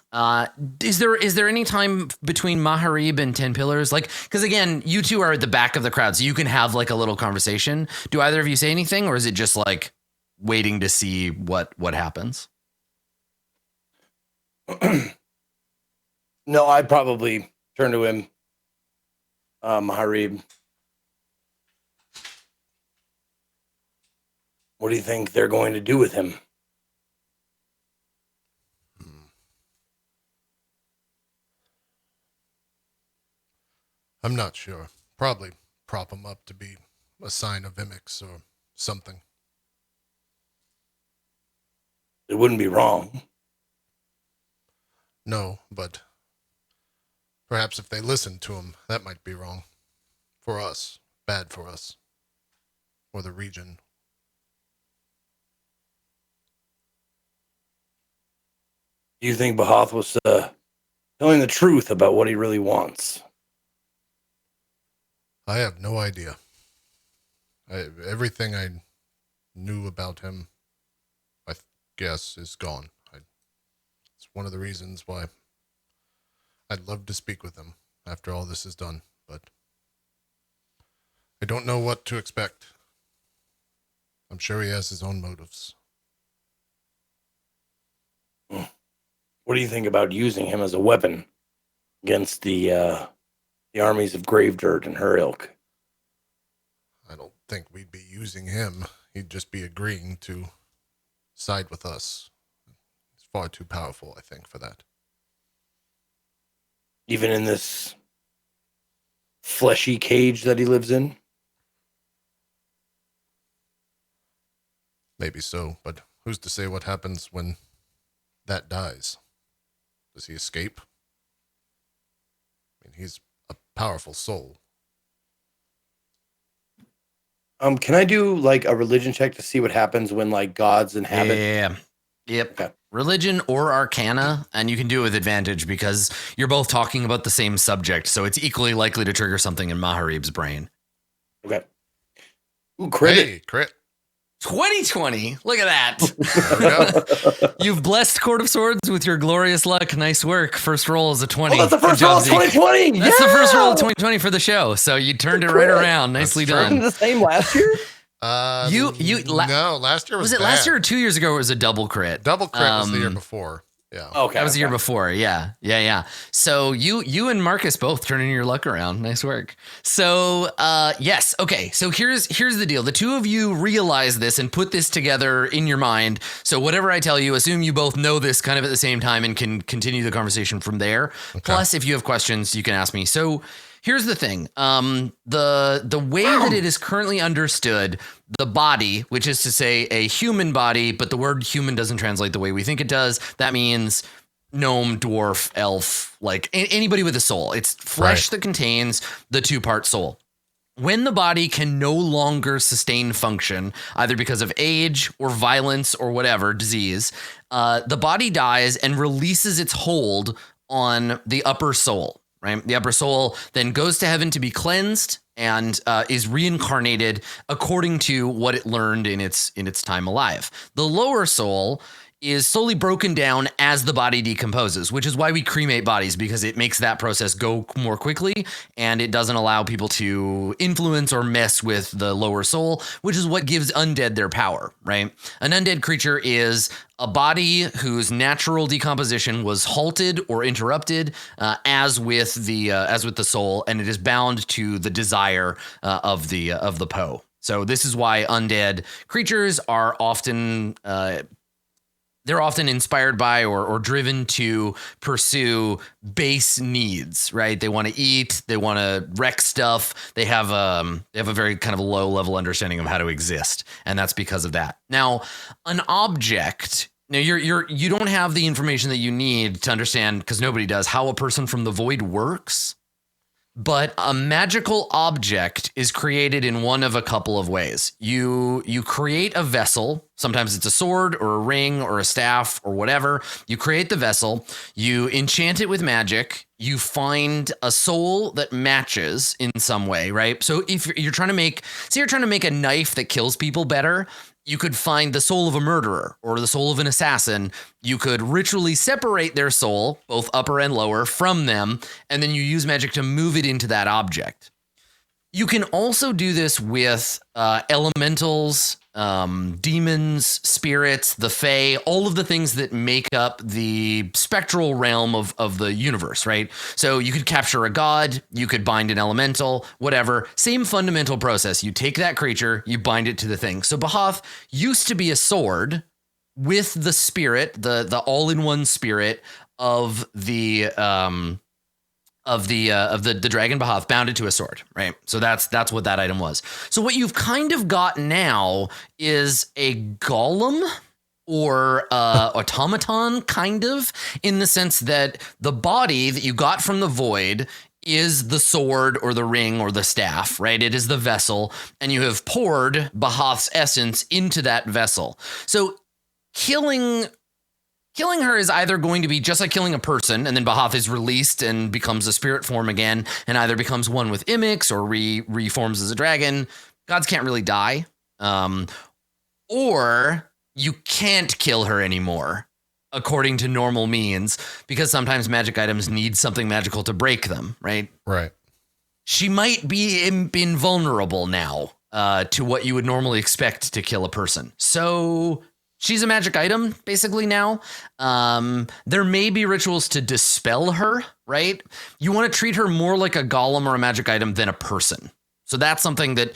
Is there any time between Maharib and 10 Pillars? Like, because again, you two are at the back of the crowd, so you can have like a little conversation. Do either of you say anything, or is it just like waiting to see what happens?
No, I'd probably turn to him, Maharib. What do you think they're going to do with him?
I'm not sure. Probably prop him up to be a sign of Imix or something.
It wouldn't be wrong.
No, but perhaps if they listened to him, that might be wrong. For us. Bad for us. Or the region.
Do you think Bahath was telling the truth about what he really wants?
I have no idea. Everything I knew about him, I guess, is gone. It's one of the reasons why I'd love to speak with him after all this is done, but I don't know what to expect. I'm sure he has his own motives.
What do you think about using him as a weapon against the armies of Gravedirt and her ilk?
I don't think we'd be using him. He'd just be agreeing to side with us. He's far too powerful, I think, for that.
Even in this fleshy cage that he lives in?
Maybe so, but who's to say what happens when that dies? Does he escape? I mean, he's a powerful soul.
Can I do like a religion check to see what happens when like gods inhabit?
Yeah. Yep.
Okay.
Religion or Arcana, and you can do it with advantage because you're both talking about the same subject, so it's equally likely to trigger something in Maharib's brain.
Okay. Ooh, crit.
Hey, crit.
2020. Look at that. You've blessed Court of Swords with your glorious luck. Nice work. First roll is a 20.
Oh, that's the first roll of 2020.
That's the first roll of 2020 for the show. So you turned it right around. Nicely done.
The same last year?
No,
last year was
it
bad.
last year or 2 years ago? It was a double crit.
Double crit was the year before. Yeah.
Okay.
That was the year before. Yeah. So you and Marcus both turning your luck around. Nice work. So yes. Okay. So here's the deal. The two of you realize this and put this together in your mind. So whatever I tell you, assume you both know this kind of at the same time and can continue the conversation from there. Okay. Plus, if you have questions, you can ask me. So here's the thing. The way that it is currently understood, the body, which is to say a human body, but the word human doesn't translate the way we think it does. That means gnome, dwarf, elf, like anybody with a soul. It's flesh that contains the two-part soul. When the body can no longer sustain function, either because of age or violence or whatever, disease, the body dies and releases its hold on the upper soul. Right? The upper soul then goes to heaven to be cleansed and is reincarnated according to what it learned in its time alive. The lower soul is slowly broken down as the body decomposes, which is why we cremate bodies, because it makes that process go more quickly and it doesn't allow people to influence or mess with the lower soul, which is what gives undead their power, right? An undead creature is a body whose natural decomposition was halted or interrupted, as with the soul, and it is bound to the desire of the Poe. So this is why undead creatures are often they're often inspired by or driven to pursue base needs, right? They want to eat, they want to wreck stuff. They have a very kind of low level understanding of how to exist, and that's because of that. Now, an object. Now you don't have the information that you need to understand, because nobody does, how a person from the void works. But a magical object is created in one of a couple of ways. You create a vessel. Sometimes it's a sword or a ring or a staff or whatever. You create the vessel. You enchant it with magic. You find a soul that matches in some way, right? So if you're trying to make a knife that kills people better, you could find the soul of a murderer or the soul of an assassin. You could ritually separate their soul, both upper and lower, from them, and then you use magic to move it into that object. You can also do this with elementals, demons, spirits, the fae, all of the things that make up the spectral realm of the universe, right? So you could capture a god, you could bind an elemental, whatever. Same fundamental process. You take that creature, you bind it to the thing. So Bahath used to be a sword with the spirit, the all-in-one spirit of the dragon Bahath, bound it to a sword, right? So that's what that item was. So what you've kind of got now is a golem or automaton, kind of, in the sense that the body that you got from the void is the sword or the ring or the staff, right? It is the vessel, and you have poured Bahath's essence into that vessel. So killing her is either going to be just like killing a person, and then Bahath is released and becomes a spirit form again, and either becomes one with Imix or reforms as a dragon. Gods can't really die. Or you can't kill her anymore, according to normal means, because sometimes magic items need something magical to break them, right?
Right. She
might be invulnerable now to what you would normally expect to kill a person. So she's a magic item, basically, now. There may be rituals to dispel her, right? You want to treat her more like a golem or a magic item than a person. So that's something that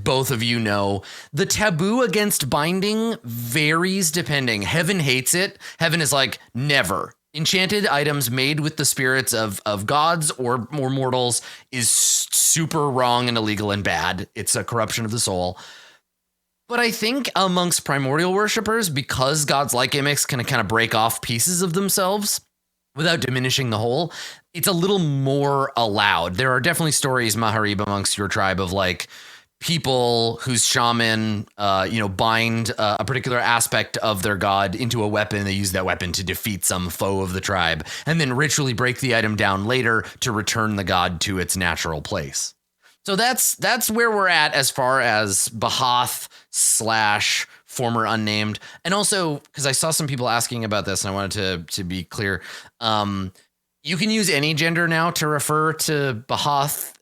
both of you know. The taboo against binding varies depending. Heaven hates it. Heaven is like, never. Enchanted items made with the spirits of gods or mortals is super wrong and illegal and bad. It's a corruption of the soul. But I think amongst primordial worshippers, because gods like Imix can kind of break off pieces of themselves without diminishing the whole, it's a little more allowed. There are definitely stories, Maharib, amongst your tribe of like people whose shaman, bind a particular aspect of their god into a weapon. They use that weapon to defeat some foe of the tribe, and then ritually break the item down later to return the god to its natural place. So that's where we're at as far as Bahath / former unnamed. And also, because I saw some people asking about this and I wanted to be clear, you can use any gender now to refer to Bahath,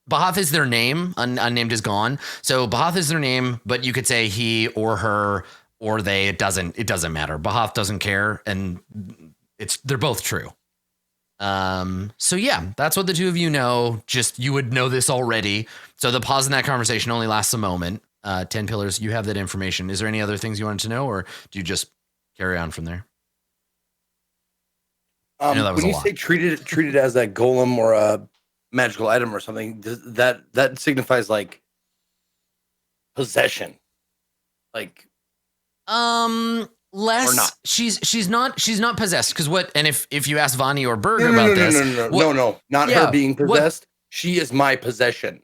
Bahath is their name. Unnamed is gone. So Bahath is their name, but you could say he or her or they. It doesn't matter. Bahath doesn't care, and they're both true. So yeah, that's what the two of you know. Just you would know this already. So the pause in that conversation only lasts a moment. 10 pillars, you have that information. Is there any other things you wanted to know, or do you just carry on from there?
When you say treated as a golem or a magical item or something, that signifies like possession, like
less.
Or not.
She's not possessed because what? And if you ask Vani or Berg about this,
no, not her being possessed. She is my possession.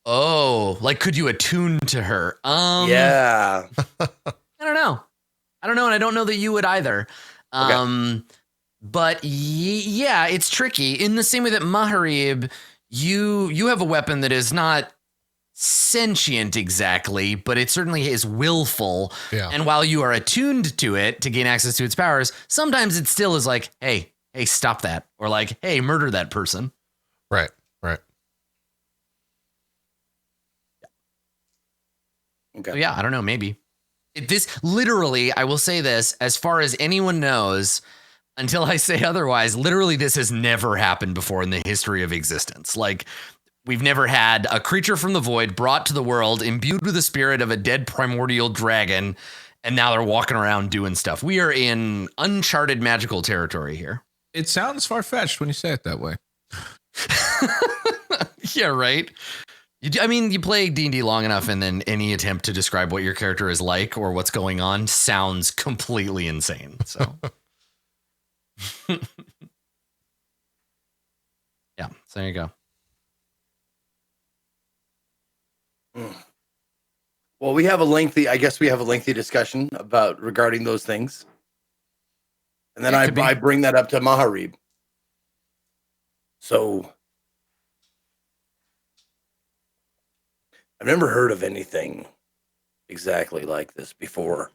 Oh, like could you attune to her?
Yeah.
I don't know, and I don't know that you would either.
Okay.
But yeah, it's tricky. In the same way that Maharib, you have a weapon that is not sentient exactly, but it certainly is willful.
Yeah.
And while you are attuned to it to gain access to its powers, sometimes it still is like, hey, stop that, or like, hey, murder that person.
Right.
Okay.
So yeah, I don't know, maybe. This literally, I will say this, as far as anyone knows, until I say otherwise, literally this has never happened before in the history of existence. Like, we've never had a creature from the void brought to the world, imbued with the spirit of a dead primordial dragon, and now they're walking around doing stuff. We are in uncharted magical territory here.
It sounds far-fetched when you say it that way.
Yeah, right? You play D&D long enough, and then any attempt to describe what your character is like or what's going on sounds completely insane. So, yeah, so there you go.
Well, we have a lengthy discussion regarding those things. And then I bring that up to Maharib. So I've never heard of anything exactly like this before.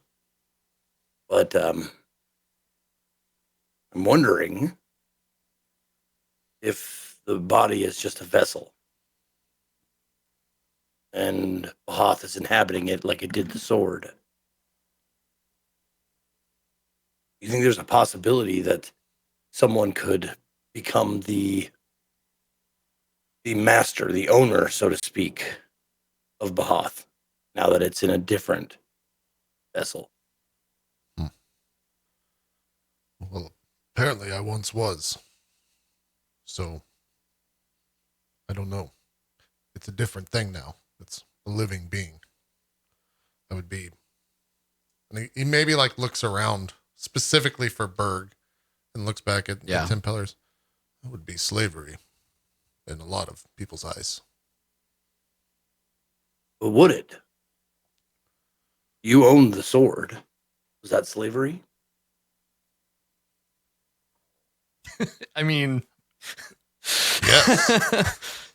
But I'm wondering if the body is just a vessel and Bahath is inhabiting it like it did the sword. You think there's a possibility that someone could become the master, the owner, so to speak, of Bahath, now that it's in a different vessel?
Well, apparently I once was. So, I don't know. It's a different thing now. It's a living being. I would be. And he maybe like looks around specifically for Berg and looks back at the 10 pillars. That would be slavery in a lot of people's eyes.
But would it? You owned the sword. Was that slavery?
I mean,
yes.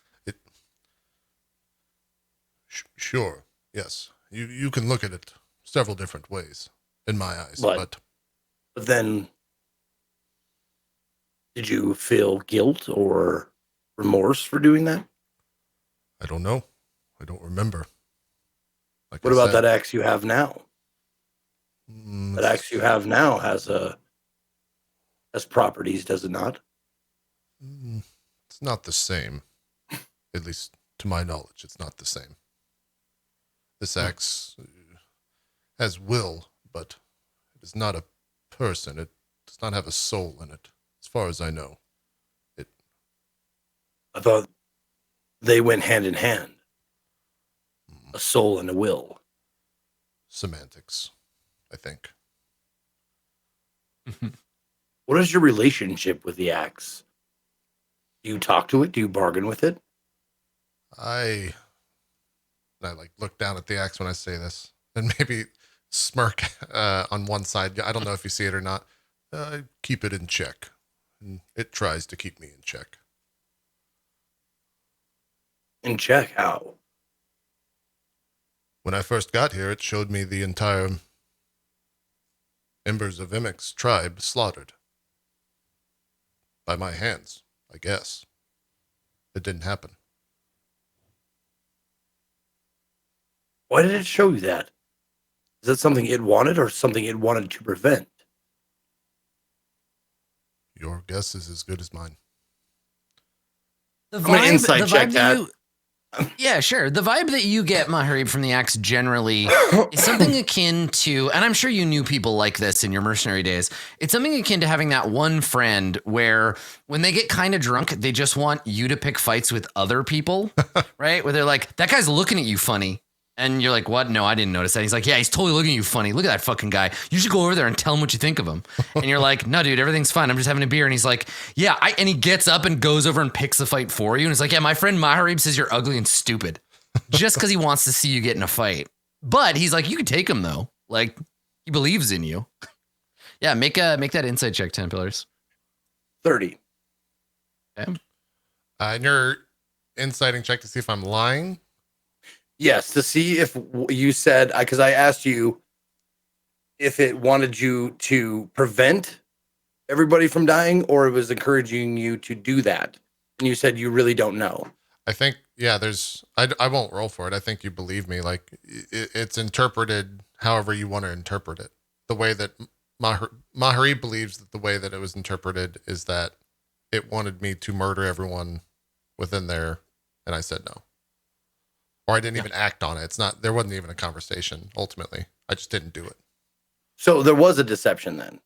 Sure. Yes. You can look at it several different ways in my eyes, but
then did you feel guilt or remorse for doing that?
I don't know. I don't remember.
Like what about that axe you have now? That axe you have now has properties, does it not?
It's not the same. At least to my knowledge, it's not the same. This axe has will, but it is not a person. It does not have a soul in it, as far as I know.
I thought they went hand in hand. A soul and a will.
Semantics, I think.
What is your relationship with the axe? Do you talk to it? Do you bargain with it?
I like look down at the axe when I say this, and maybe smirk on one side. I don't know if you see it or not. I keep it in check, and it tries to keep me in check.
In check? How?
When I first got here, it showed me the entire Embers of Imic's tribe slaughtered. By my hands, I guess. It didn't happen.
Why did it show you that? Is that something it wanted or something it wanted to prevent?
Your guess is as good as mine.
I'm gonna insight check that.
Yeah, sure. The vibe that you get, Maharib, from the axe generally is something akin to, and I'm sure you knew people like this in your mercenary days. It's something akin to having that one friend where when they get kind of drunk, they just want you to pick fights with other people, right? Where they're like, that guy's looking at you funny. And you're like, what? No, I didn't notice that. He's like, yeah, he's totally looking at you funny. Look at that fucking guy. You should go over there and tell him what you think of him. And you're like, no, dude, everything's fine. I'm just having a beer. And he's like, yeah. And he gets up and goes over and picks the fight for you. And he's like, yeah, my friend Maharib says you're ugly and stupid just because he wants to see you get in a fight. But he's like, you can take him though. Like, he believes in you. Yeah, make that insight check, 10 pillars.
30.
Okay.
And your inciting check to see if I'm lying.
Yes, to see if you said, because I asked you if it wanted you to prevent everybody from dying or it was encouraging you to do that. And you said you really don't know.
I think, yeah, I won't roll for it. I think you believe me. Like it's interpreted however you want to interpret it. The way that Mahari believes that the way that it was interpreted is that it wanted me to murder everyone within there. And I said no. Or I didn't even act on it. There wasn't even a conversation ultimately. I just didn't do it.
So there was a deception then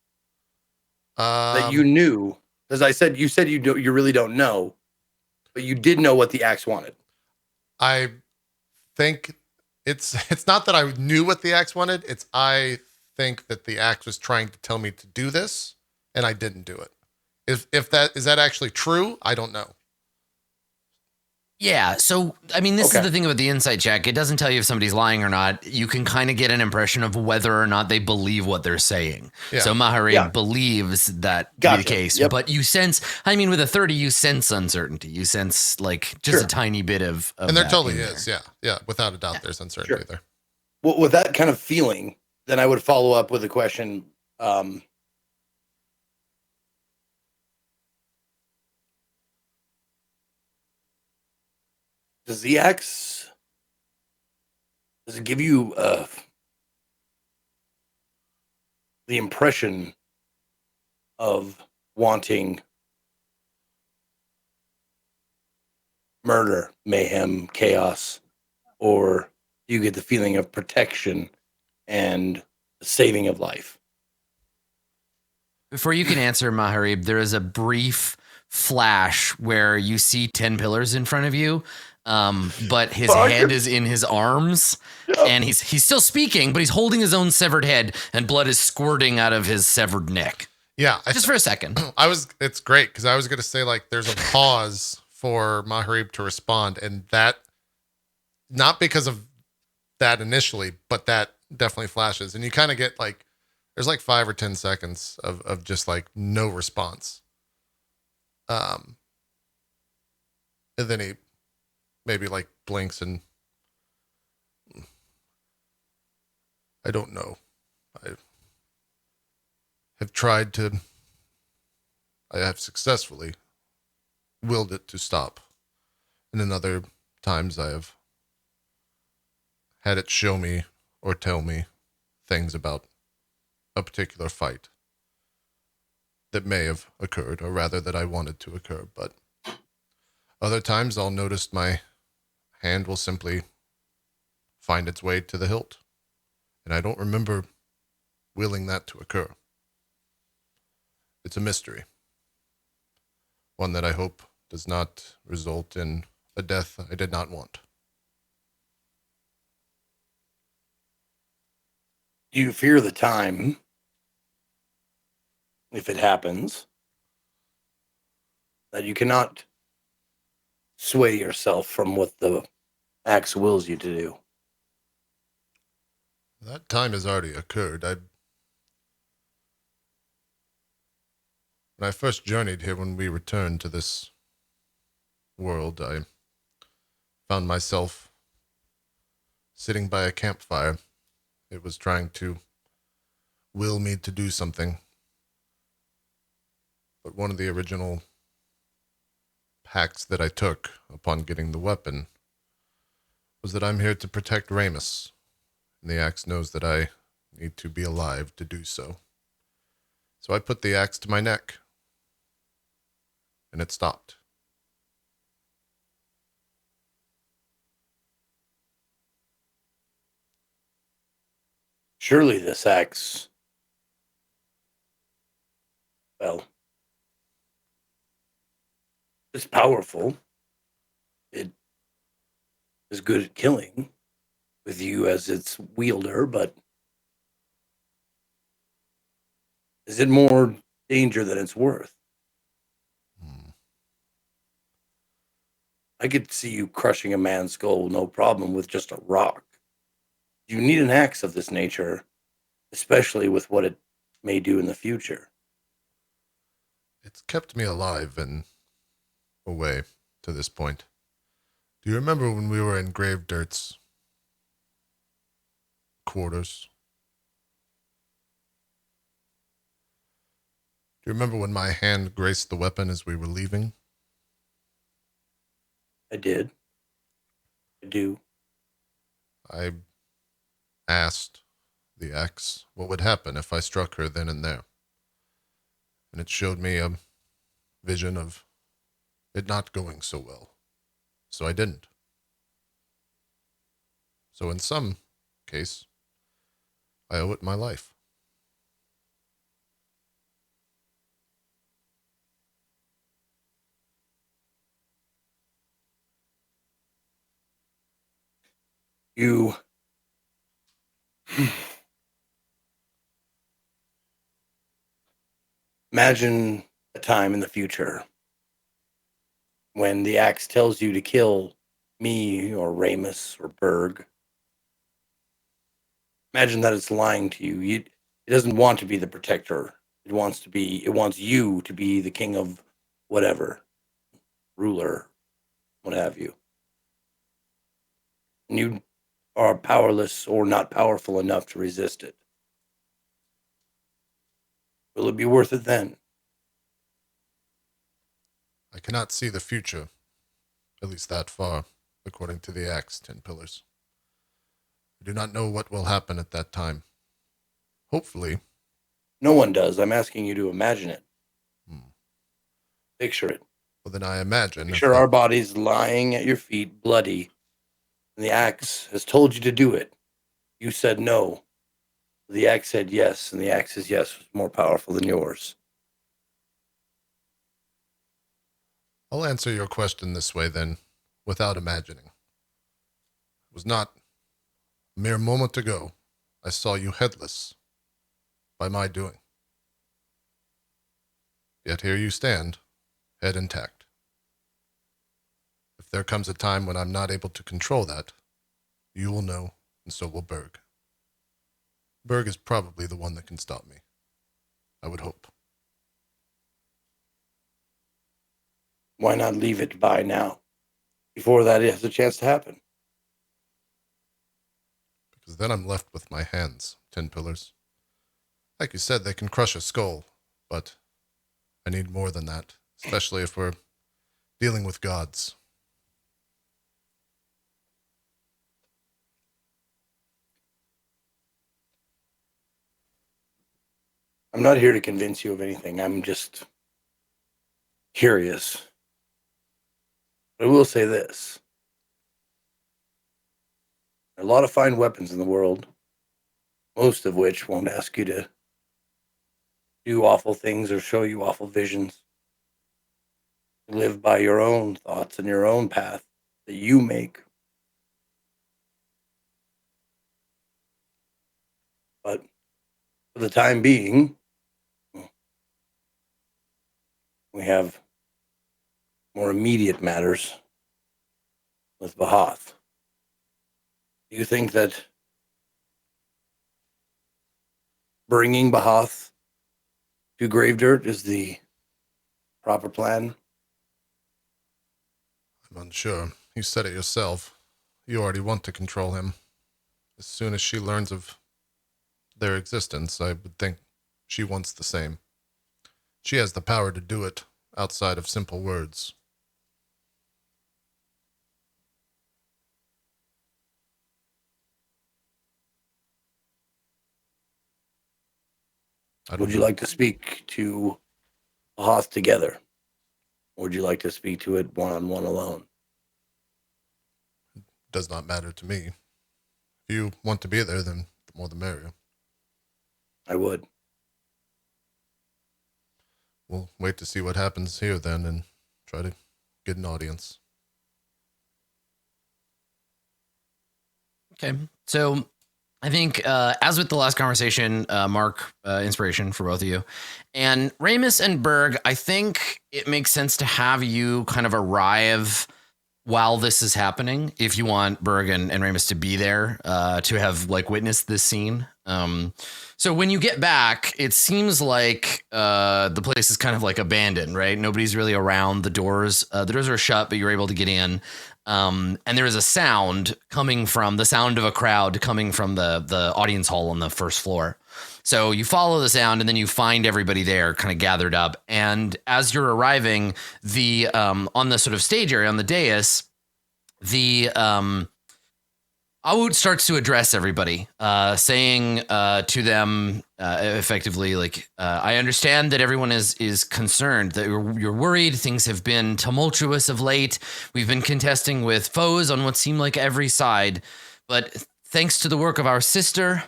that you knew, because you said you really don't know, but you did know what the axe wanted.
I think it's not that I knew what the axe wanted. I think that the axe was trying to tell me to do this and I didn't do it. If that is that actually true? I don't know.
Yeah. So, I mean, this is the thing about the insight check. It doesn't tell you if somebody's lying or not. You can kind of get an impression of whether or not they believe what they're saying. Yeah. So Mahari believes that to be the case, but you sense, I mean, with a 30, you sense uncertainty. You sense like just a tiny bit of
and there totally is. There. Yeah. Without a doubt, there's uncertainty there.
Well, with that kind of feeling, then I would follow up with a question. Does the axe, does it give you the impression of wanting murder, mayhem, chaos, or do you get the feeling of protection and the saving of life?
Before you can answer, Maharib, there is a brief flash where you see 10 pillars in front of you. But his head is in his arms and he's still speaking, but he's holding his own severed head and blood is squirting out of his severed neck.
Yeah.
Just for a second.
It's great. Cause I was going to say like, there's a pause for Maharib to respond and that not because of that initially, but that definitely flashes. And you kind of get like, there's like 5 or 10 seconds of just like no response. And then he maybe like blinks and I don't know. I have successfully willed it to stop. And in other times I have had it show me or tell me things about a particular fight that may have occurred, or rather that I wanted to occur. But other times I'll notice my hand will simply find its way to the hilt. And I don't remember willing that to occur. It's a mystery. One that I hope does not result in a death I did not want.
Do you fear the time, if it happens, that you cannot sway yourself from what the axe wills you to do?
That time has already occurred. When I first journeyed here, when we returned to this world, I found myself sitting by a campfire. It was trying to will me to do something. But one of the original pacts that I took upon getting the weapon was that I'm here to protect Ramus And the axe knows that I need to be alive to do so. So I put the axe to my neck. And it stopped.
Surely this axe, well, is powerful. It is good at killing with you as its wielder, but is it more danger than it's worth? I could see you crushing a man's skull, no problem, with just a rock. You need an axe of this nature, especially with what it may do in the future.
It's kept me alive and away to this point. Do you remember when we were in Gravedirt's quarters? Do you remember when my hand graced the weapon as we were leaving?
I did. I do.
I asked the axe what would happen if I struck her then and there. And it showed me a vision of it not going so well. So I didn't. So in some case, I owe it my life.
You imagine a time in the future when the axe tells you to kill me or Ramus or Berg. Imagine that it's lying to you. It doesn't want to be the protector. It wants you to be the king of whatever, ruler, what have you. And you are powerless or not powerful enough to resist it. Will it be worth it then?
I cannot see the future, at least that far, according to the axe, 10 pillars. I do not know what will happen at that time. Hopefully.
No one does. I'm asking you to imagine it. Picture it.
Well, then I imagine.
Picture our bodies lying at your feet, bloody, and the axe has told you to do it. You said no. The axe said yes, and the axe's yes was more powerful than yours.
I'll answer your question this way then, without imagining. It was not a mere moment ago I saw you headless by my doing. Yet here you stand, head intact. If there comes a time when I'm not able to control that, you will know, and so will Berg. Berg is probably the one that can stop me. I would hope.
Why not leave it by now, before that has a chance to happen?
Because then I'm left with my hands, 10 pillars. Like you said, they can crush a skull, but I need more than that, especially if we're dealing with gods.
I'm not here to convince you of anything. I'm just curious. I will say this. There are a lot of fine weapons in the world, most of which won't ask you to do awful things or show you awful visions. Live by your own thoughts and your own path that you make. But for the time being, we have more immediate matters with Bahath. Do you think that bringing Bahath to Gravedirt is the proper plan?
I'm unsure. You said it yourself. You already want to control him. As soon as she learns of their existence, I would think she wants the same. She has the power to do it outside of simple words.
Would you like to speak to Hoth together? Or would you like to speak to it one-on-one alone?
Does not matter to me. If you want to be there, then the more the merrier.
I would.
We'll wait to see what happens here then and try to get an audience.
Okay. So I think, as with the last conversation, Mark, inspiration for both of you. And Ramus and Berg, I think it makes sense to have you kind of arrive while this is happening, if you want Berg and Ramus to be there, to have like witnessed this scene. So when you get back, it seems like the place is kind of like abandoned, right? Nobody's really around. The doors are shut, but you're able to get in. And there is a sound coming from the sound of a crowd coming from the audience hall on the first floor. So you follow the sound and then you find everybody there kind of gathered up. And as you're arriving, the on the sort of stage area on the dais, the Awut starts to address everybody, saying to them effectively, like, I understand that everyone is concerned, that you're worried. Things have been tumultuous of late. We've been contesting with foes on what seemed like every side. But thanks to the work of our sister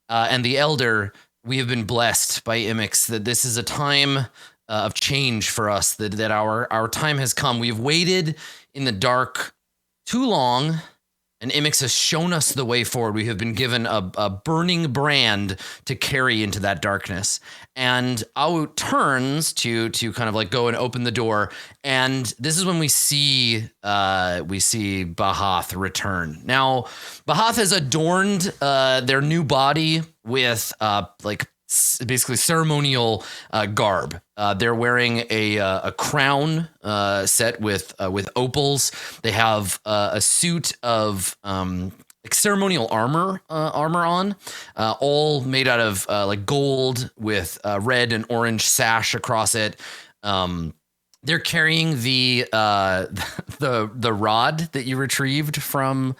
and the elder, we have been blessed by Imix, that this is a time of change for us, that our time has come. We've waited in the dark too long, and Imix has shown us the way forward. We have been given a burning brand to carry into that darkness. And Awut turns to kind of like go and open the door. And this is when we see Bahath return. Now, Bahath has adorned their new body with basically ceremonial garb. They're wearing a crown set with opals. They have a suit of like ceremonial armor on, all made out of like gold with red and orange sash across it. They're carrying the rod that you retrieved from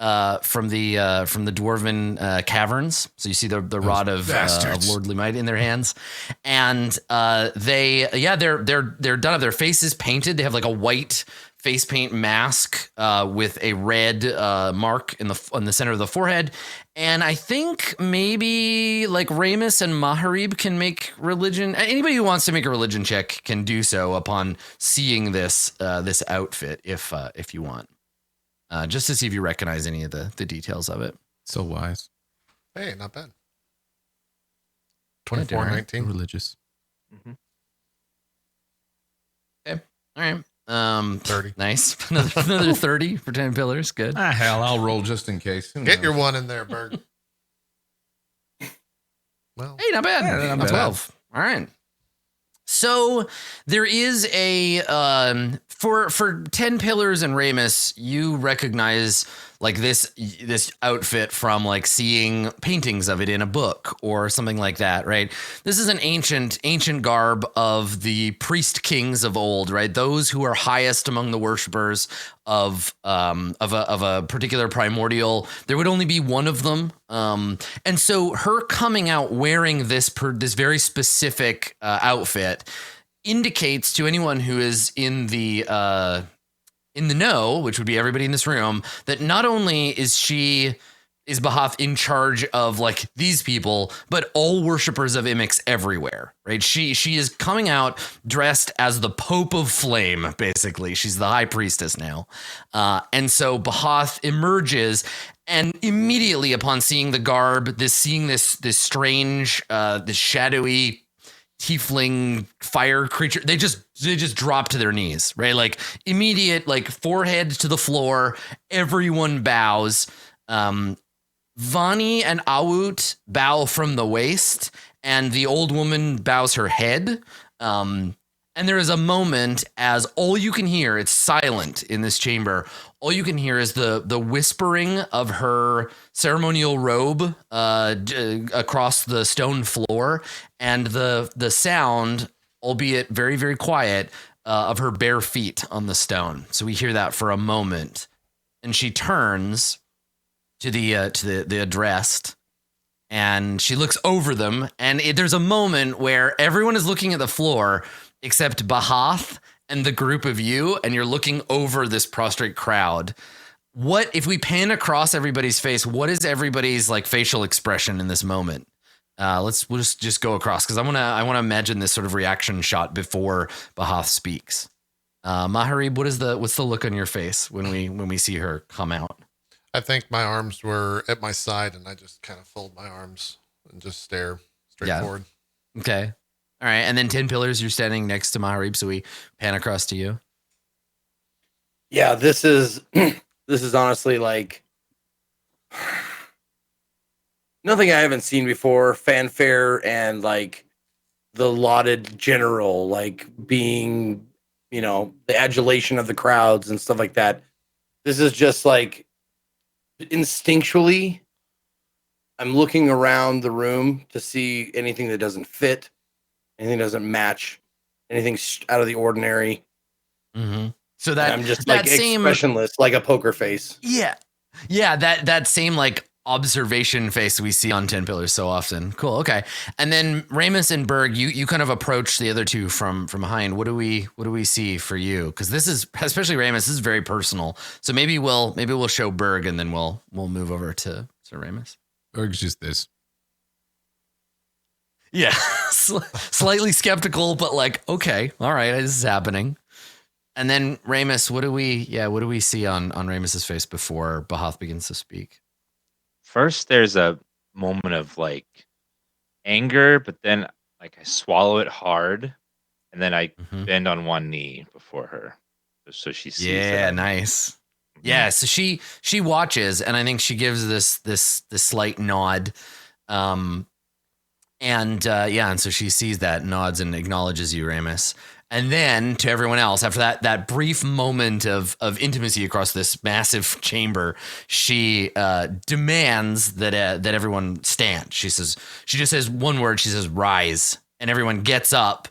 the dwarven caverns. So you see the rod of lordly might in their hands, and they're done up. Their faces painted. They have like a white face paint mask with a red mark in the center of the forehead. And I think maybe like Ramus and Maharib can make religion. Anybody who wants to make a religion check can do so upon seeing this outfit, if you want. Just to see if you recognize any of the details of it.
So wise.
Hey, not bad. 24-19.
Religious.
Mm-hmm.
Okay. All right.
30.
Nice. Another 30 for 10 pillars. Good.
Hell, I'll roll just in case.
Get your one in there, Berg. Well,
hey, not bad.
Yeah, not
12. All right. So there is a for 10 pillars and Ramus, you recognize like this outfit from like seeing paintings of it in a book or something like that, right? This is an ancient garb of the priest kings of old, right? Those who are highest among the worshipers of a particular primordial. There would only be one of them, and so her coming out wearing this very specific outfit indicates to anyone who is in the know, which would be everybody in this room, that not only is Bahath in charge of like these people, but all worshippers of Imix everywhere, right? She is coming out dressed as the Pope of Flame, basically. She's the high priestess now. And so Bahath emerges, and immediately upon seeing the garb, seeing this strange, this shadowy tiefling fire creature, they just drop to their knees, right? Like immediate, like forehead to the floor. Everyone bows. Vani and Awut bow from the waist, and the old woman bows her head. And there is a moment as all you can hear, it's silent in this chamber. All you can hear is the whispering of her ceremonial robe across the stone floor, and the sound, albeit very, very quiet, of her bare feet on the stone. So we hear that for a moment, and she turns to the addressed, and she looks over them, and there's a moment where everyone is looking at the floor except Bahath and the group of you, and you're looking over this prostrate crowd. What if we pan across everybody's face? What is everybody's like facial expression in this moment? We'll just go across, because I want to imagine this sort of reaction shot before Bahath speaks. Maharib, what's the look on your face when we see her come out?
I think my arms were at my side, and I just kind of fold my arms and just stare straight forward.
Okay. All right. And then 10 pillars, you're standing next to Maharib, so we pan across to you.
Yeah, this is honestly like nothing I haven't seen before. Fanfare and like the lauded general, like being, the adulation of the crowds and stuff like that. This is just like instinctually, I'm looking around the room to see anything that doesn't fit, anything that doesn't match, anything out of the ordinary.
Mm-hmm. So that
I'm just like expressionless, like a poker face.
Yeah. That same like observation face we see on 10 pillars so often. Cool. Okay. And then Ramus and Berg, you kind of approach the other two from behind. What do we see for you? Because this is, especially Ramus, this is very personal. So maybe we'll show Berg, and then we'll move over to Ramus.
Berg's just this.
Yeah. Slightly skeptical, but like, okay, all right, this is happening. And then Ramus, what do we see on Ramus's face before Bahath begins to speak?
First, there's a moment of like anger, but then like I swallow it hard, and then I bend on one knee before her, so she sees.
Yeah, nice. Yeah, so she watches, and I think she gives this slight nod, and so she sees that, nods, and acknowledges you, Ramus. And then to everyone else, after that brief moment of intimacy across this massive chamber, she demands that everyone stand. She just says one word. She says, "Rise," and everyone gets up,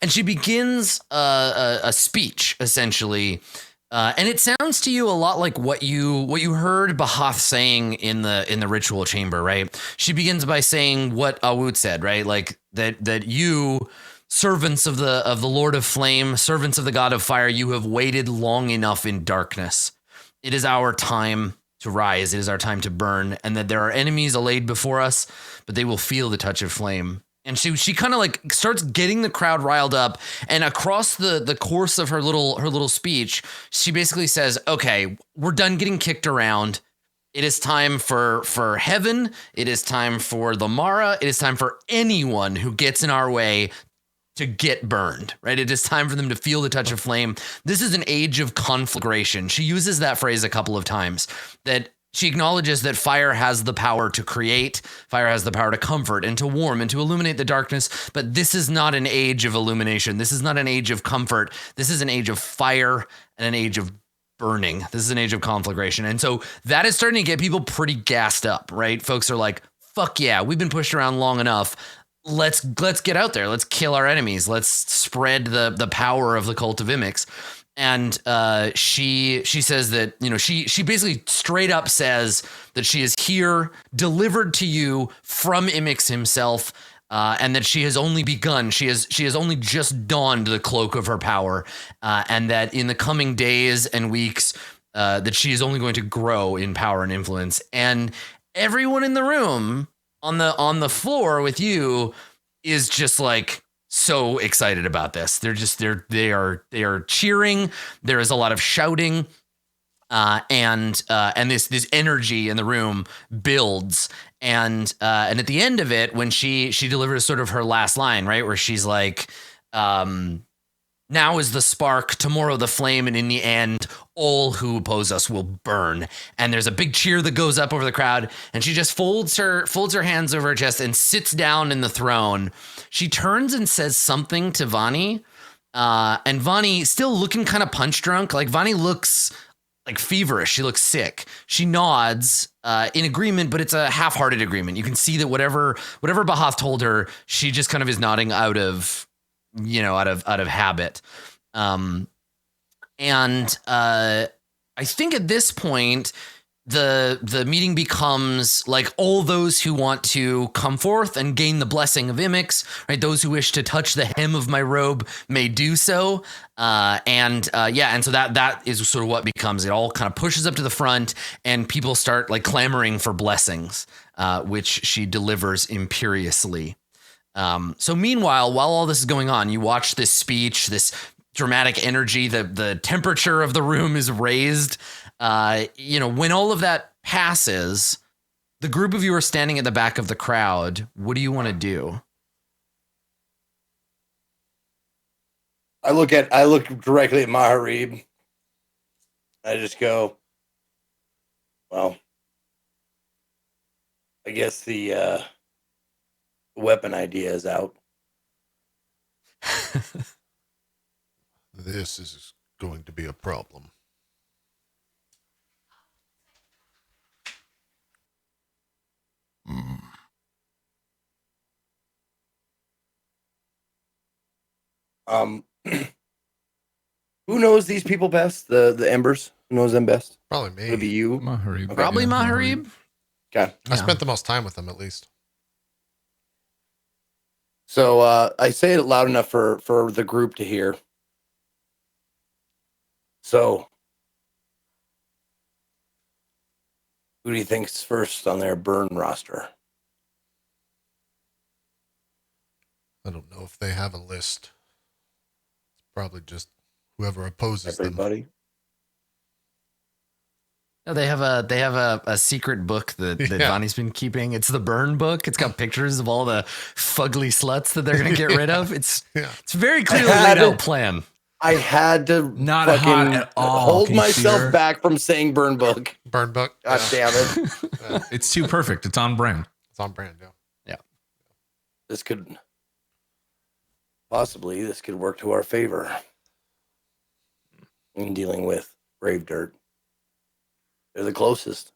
and she begins a speech essentially. And it sounds to you a lot like what you heard Bahath saying in the ritual chamber, right? She begins by saying what Awut said, right? Like that you, servants of the Lord of Flame, servants of the God of Fire, you have waited long enough in darkness. It is our time to rise. It is our time to burn, and that there are enemies allayed before us, but they will feel the touch of flame. And she kind of like starts getting the crowd riled up, and across the course of her little speech, she basically says, "Okay, we're done getting kicked around. It is time for heaven. It is time for the Mara. It is time for anyone who gets in our way to get burned, right? It is time for them to feel the touch of flame. This is an age of conflagration." She uses that phrase a couple of times, that she acknowledges that fire has the power to create, fire has the power to comfort and to warm and to illuminate the darkness. But this is not an age of illumination. This is not an age of comfort. This is an age of fire and an age of burning. This is an age of conflagration. And so that is starting to get people pretty gassed up, right? Folks are like, fuck yeah, we've been pushed around long enough. Let's get out there. Let's kill our enemies. Let's spread the power of the cult of Imix. And she says that, she basically straight up says that she is here, delivered to you from Imix himself, and that she has only begun. She has only just donned the cloak of her power, and that in the coming days and weeks, that she is only going to grow in power and influence. And everyone in the room on the floor with you is just like so excited about this. They are cheering. There is a lot of shouting, and this energy in the room builds. And at the end of it, when she delivers sort of her last line, right, where she's like, "Now is the spark, tomorrow the flame, and in the end, all who oppose us will burn." And there's a big cheer that goes up over the crowd, and she just folds her hands over her chest and sits down in the throne. She turns and says something to Vani, and Vani, still looking kind of punch drunk, like Vani looks like feverish. She looks sick. She nods in agreement, but it's a half-hearted agreement. You can see that whatever Bahath told her, she just kind of is nodding out of habit. And I think at this point, the meeting becomes like all those who want to come forth and gain the blessing of Imix, right? Those who wish to touch the hem of my robe may do so. And so that is sort of what becomes. It all kind of pushes up to the front, and people start like clamoring for blessings, which she delivers imperiously. So meanwhile, while all this is going on, you watch this speech, this dramatic energy, the temperature of the room is raised. When all of that passes, the group of you are standing at the back of the crowd. What do you want to do?
I look directly at Maharib. I just go, well, I guess the weapon idea is out.
This is going to be a problem.
Who knows these people best? The Embers? Who knows them best?
Probably me.
Would it be you?
Maharib.
Okay.
Probably Maharib.
Okay.
I spent the most time with them, at least.
So I say it loud enough for the group to hear. So, who do you think's first on their burn roster?
I don't know if they have a list. It's probably just whoever opposes
Everybody.
them.
No, they have a secret book that Vani's been keeping. It's the burn book. It's got pictures of all the fugly sluts that they're gonna get rid of. It's very clearly laid out plan.
I had to
Not
fucking
hot at all.
hold myself back from saying burn book.
Burn book.
God damn it.
It's too perfect. It's on brand.
It's on brand, yeah.
This could work to our favor in dealing with Brave Dirt. They're the closest.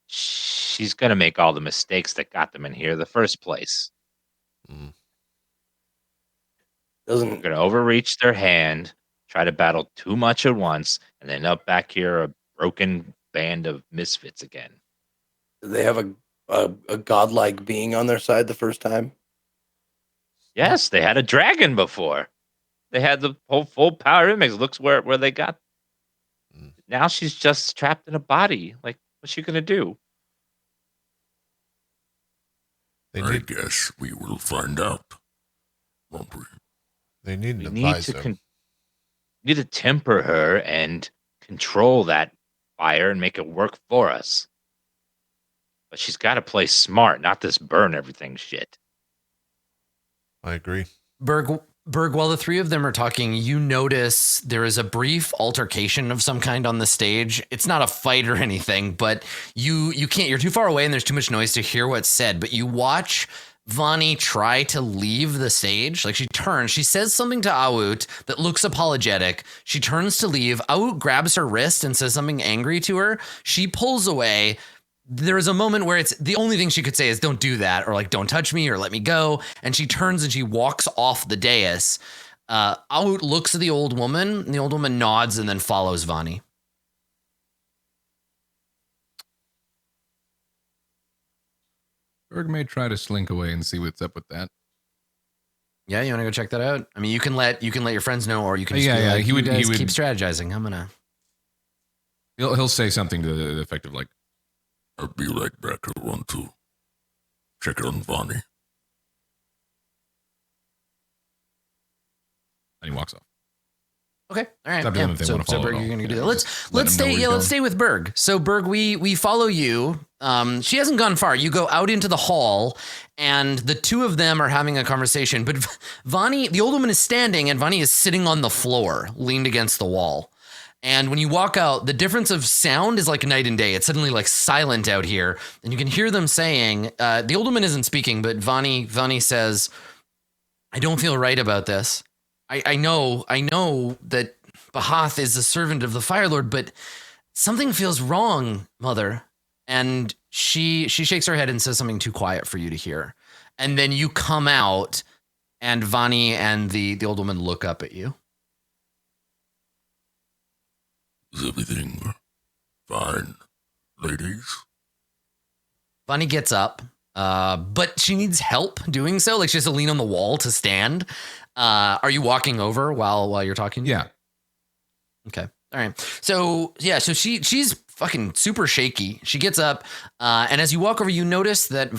She's gonna make all the mistakes that got them in here in the first place. They're gonna overreach their hand, try to battle too much at once, and end up back here a broken band of misfits again.
Did they have a godlike being on their side the first time?
Yes, they had a dragon before. They had the whole full power image. Looks where they got. Now she's just trapped in a body. Like, what's she gonna do?
I guess we will find out, won't we?
They need an
We
advisor.
need to temper her and control that fire and make it work for us. But she's got to play smart, not this burn everything shit.
I agree.
Berg, while the three of them are talking, you notice there is a brief altercation of some kind on the stage. It's not a fight or anything, but you can't, you're too far away and there's too much noise to hear what's said, but you watch Vani try to leave the stage. Like, she turns, she says something to Aout that looks apologetic. She turns to leave. Aout grabs her wrist and says something angry to her. She pulls away. There is a moment where it's the only thing she could say is don't do that, or like, don't touch me, or let me go. And she turns and she walks off the dais. Aout looks at the old woman, and the old woman nods and then follows Vani.
Berg may try to slink away and see what's up with that.
Yeah, you want to go check that out? I mean, you can let your friends know, or you can just
He would
keep strategizing. I'm gonna.
He'll say something to the effect of like,
I'll be right back. I want to check on Vani.
and he walks off.
Okay. All right.
Up to them if they wanna follow
Berg,
it all.
you're gonna do
Yeah,
that.
just
Let's
let 'em know
stay.
where he's
Yeah, let's
going.
stay with Berg. So Berg, we follow you. She hasn't gone far. You go out into the hall, and the two of them are having a conversation. But Vani, the old woman, is standing, and Vani is sitting on the floor, leaned against the wall. And when you walk out, the difference of sound is like night and day. It's suddenly like silent out here, and you can hear them saying. The old woman isn't speaking, but Vani says, "I don't feel right about this. I know that Bahath is a servant of the Fire Lord, but something feels wrong, Mother." And she shakes her head and says something too quiet for you to hear. And then you come out, and Vani and the old woman look up at you.
Is everything fine, ladies?
Vani gets up, but she needs help doing so. Like she has to lean on the wall to stand. Are you walking over while you're talking?
Yeah.
Okay. All right. So she's fucking super shaky. She gets up, and as you walk over, you notice that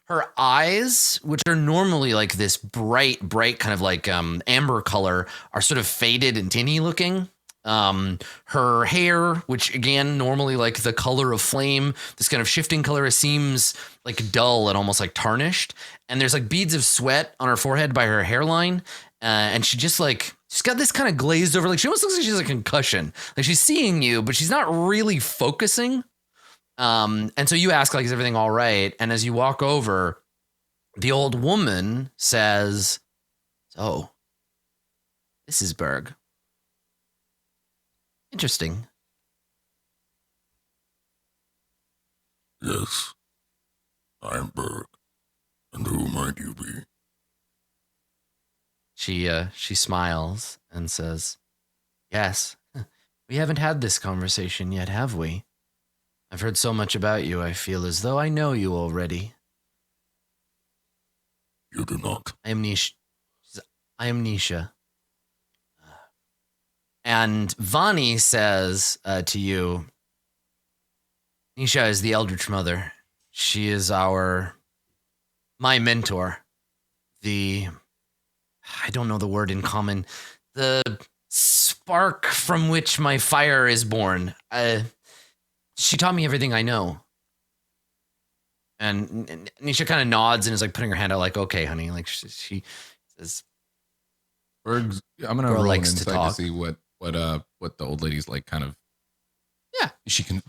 her eyes, which are normally like this bright kind of like amber color, are sort of faded and tinny looking. Her hair, which again normally like the color of flame, this kind of shifting color, seems like dull and almost like tarnished. And there's like beads of sweat on her forehead by her hairline, and she's got this kind of glazed over, like she almost looks like she's a concussion. Like she's seeing you, but she's not really focusing. And so you ask, like, is everything all right? And as you walk over, the old woman says, "So, this is Berg. Interesting."
Yes, I'm Berg. And who might you be?
She smiles and says, "Yes, we haven't had this conversation yet, have we? I've heard so much about you, I feel as though I know you already."
You do not.
I am Nisha. And Vani says to you, "Nisha is the Eldritch Mother. She is my mentor. I don't know the word in common. The spark from which my fire is born. She taught me everything I know." And Nisha kind of nods and is like putting her hand out like, "Okay, honey." Like she says,
Berg's, I'm gonna
Girl
roll an
likes to
insight to
talk.
see what the old lady's like, kind of.
Yeah.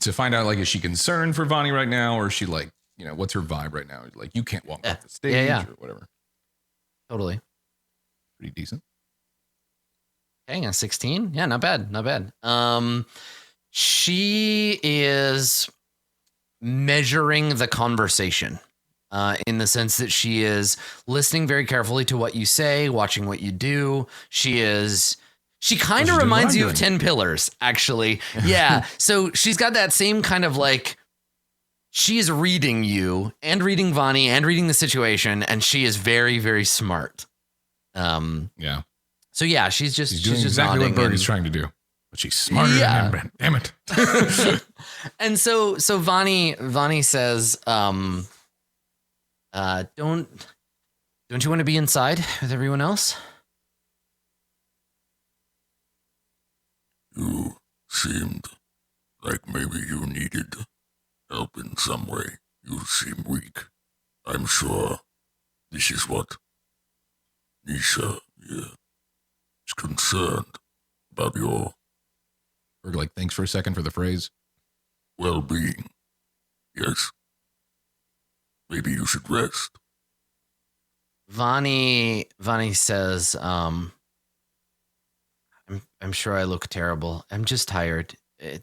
To find out, like, is she concerned for Vani right now, or is she like, what's her vibe right now? Like, you can't walk off the stage or whatever.
Totally.
Pretty decent.
Okay, a 16. Yeah, not bad. Not bad. She is measuring the conversation in the sense that she is listening very carefully to what you say, watching what you do. She kind of reminds you of 10 Pillars, actually. Yeah. So she's got that same kind of like, she is reading you and reading Vani and reading the situation, and she is very, very smart.
Yeah.
So yeah, she's
doing
just
exactly what
nodding
Berg is trying to do, but she's smarter than him. Damn it.
And so Vani says, don't you want to be inside with everyone else?
You seemed like maybe you needed help in some way. You seem weak. I'm sure this is what Nisha is concerned about your
Berg, like, thanks for a second for the phrase.
well-being. Yes. Maybe you should rest.
Vani says, I'm sure I look terrible. I'm just tired.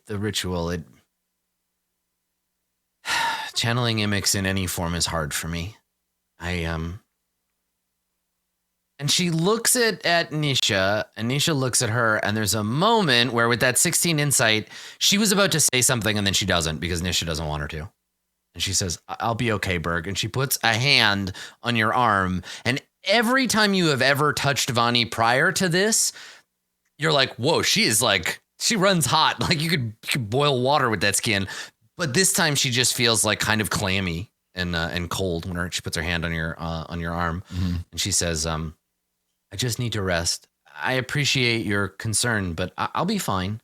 The ritual, channeling Imix in any form is hard for me. And she looks at Nisha, and Nisha looks at her, and there's a moment where, with that 16 insight, she was about to say something, and then she doesn't because Nisha doesn't want her to. And she says, "I'll be okay, Berg." And she puts a hand on your arm. And every time you have ever touched Vani prior to this, you're like, whoa, she runs hot. Like you could boil water with that skin. But this time she just feels like kind of clammy and cold when she puts her hand on your arm. Mm-hmm. And she says, "I just need to rest. I appreciate your concern, but I'll be fine."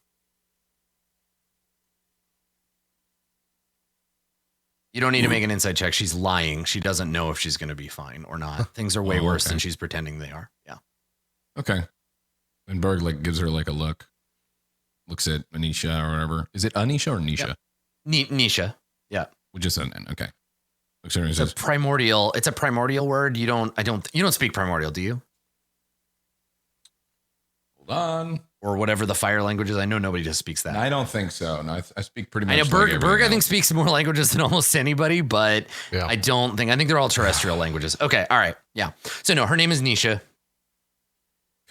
You don't need to make an insight check. She's lying. She doesn't know if she's going to be fine or not. Things are way worse than she's pretending they are. Yeah.
Okay. And Berg like gives her like a look. Looks at Anisha or whatever. Is it Anisha or Nisha?
Yep. Nisha. Yeah.
With just an N. Okay. Looks at her and
It's
says,
a primordial word. You don't speak primordial, do you?
"Hold on."
Or whatever the fire language is. I know nobody just speaks that.
No, I don't think so. No, I speak pretty much.
I know
like
Berg I think
else.
speaks more languages than almost anybody, but I think they're all terrestrial languages. Okay, all right, yeah. So no, her name is Nisha.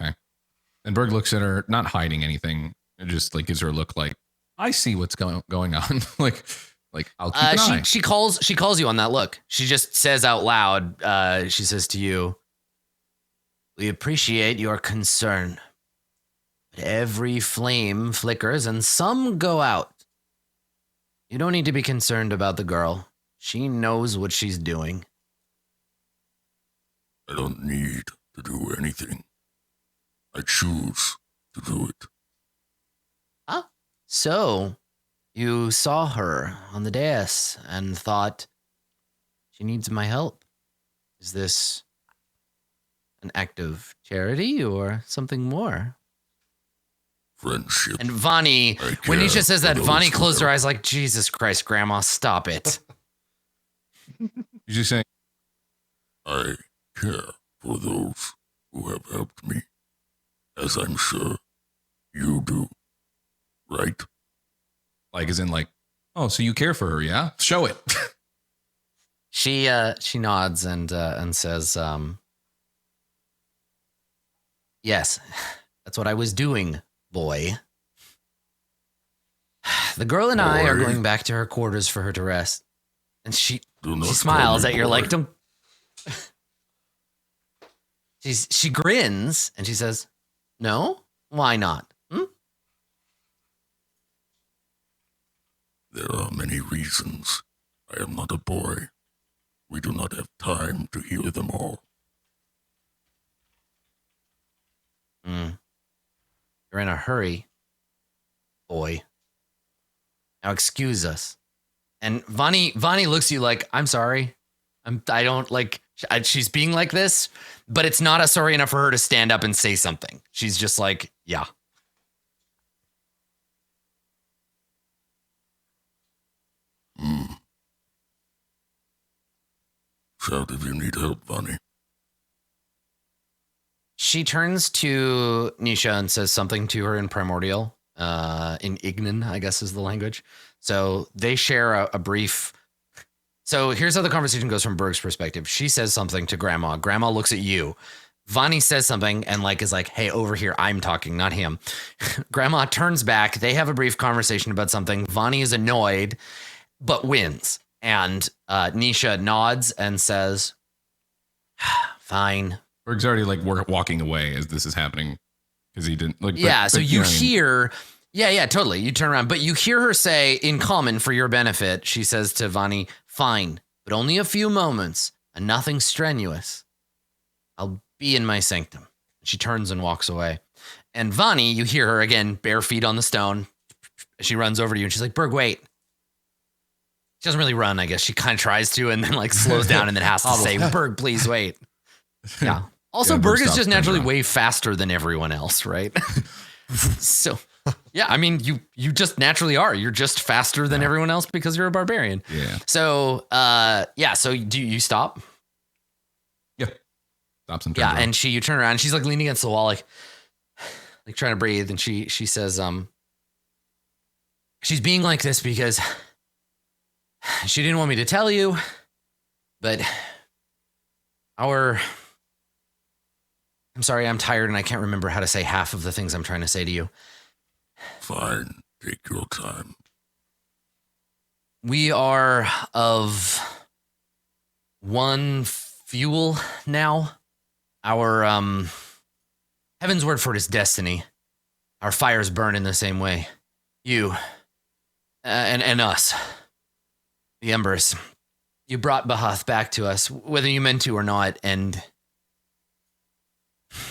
Okay. And Berg looks at her, not hiding anything, It just like gives her a look like, I see what's going on. like I'll keep an eye.
She calls you on that look. She just says out loud, she says to you, we appreciate your concern. But every flame flickers and some go out. You don't need to be concerned about the girl. She knows what she's doing.
I don't need to do anything. I choose to do it.
Ah, so you saw her on the dais and thought, she needs my help. Is this an act of charity or something more?
Friendship.
And Vani, when Nisha says that, Vani closed her eyes like, Jesus Christ, Grandma, stop it.
You're just saying,
I care for those who have helped me, as I'm sure you do, right?
like, as in like, oh, so you care for her, yeah? Show it.
She nods and says, yes, that's what I was doing, boy. The girl and I are going back to her quarters for her to rest. And she smiles at your like, don't. She grins and she says, no, why not?
There are many reasons. I am not a boy. We do not have time to hear them all.
You're in a hurry, boy. Now excuse us. And Vani looks at you like, I'm sorry. I don't like, she's being like this, but it's not a sorry enough for her to stand up and say something. She's just like, yeah.
So if you need help, Vani.
She turns to Nisha and says something to her in Primordial, in Ignan, I guess is the language. So they share a brief. So here's how the conversation goes from Berg's perspective. She says something to Grandma. Grandma looks at you. Vani says something and like is like, hey, over here, I'm talking, not him. Grandma turns back. They have a brief conversation about something. Vani is annoyed, but wins. And Nisha nods and says, fine.
Berg's already like walking away as this is happening because he didn't like.
Yeah, so you hear, yeah, totally. You turn around, but you hear her say in common for your benefit, she says to Vani, fine, but only a few moments and nothing strenuous. I'll be in my sanctum. She turns and walks away. And Vani, you hear her again, bare feet on the stone. She runs over to you and she's like, Berg, wait. She doesn't really run, I guess. She kind of tries to and then like slows down and then has to say, Berg, please wait. Yeah. Also, yeah, Berg is just naturally way faster than everyone else, right? So, yeah, I mean, you just naturally are. You're just faster than everyone else because you're a barbarian.
Yeah.
So, so do you stop?
Yeah. Stops and turns
around.
And
you turn around and she's like leaning against the wall, like trying to breathe. And she says, she's being like this because she didn't want me to tell you, but I'm sorry, I'm tired and I can't remember how to say half of the things I'm trying to say to you.
Fine, take your time.
We are of one fuel now. Our heaven's word for it is destiny. Our fires burn in the same way. You and us. The embers. You brought Bahath back to us, whether you meant to or not, and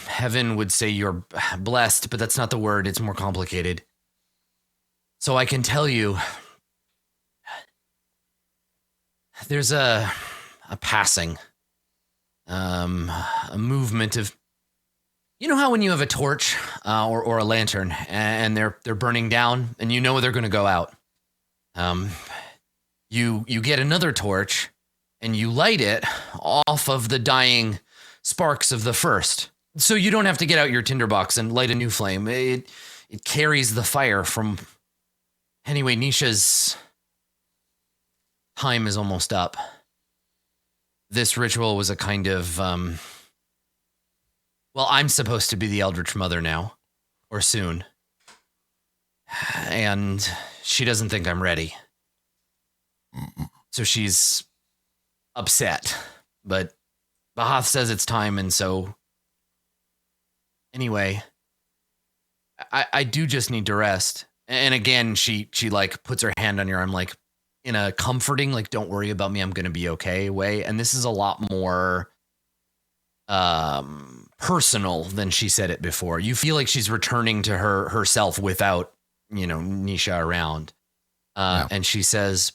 heaven would say you're blessed, but that's not the word. It's more complicated. So I can tell you, there's a passing, a movement of, you know how when you have a torch or a lantern and they're burning down and you know they're going to go out. You get another torch and you light it off of the dying sparks of the first. So you don't have to get out your tinderbox and light a new flame. It carries the fire from... Anyway, Nisha's time is almost up. This ritual was a kind of... I'm supposed to be the Eldritch Mother now. Or soon. and she doesn't think I'm ready. So she's upset, but Bahath says it's time, and so anyway, I do just need to rest. And again, she like puts her hand on your arm, like in a comforting, like, don't worry about me, I'm gonna be okay way. And this is a lot more personal than she said it before. You feel like she's returning to herself without, Nisha around. And she says,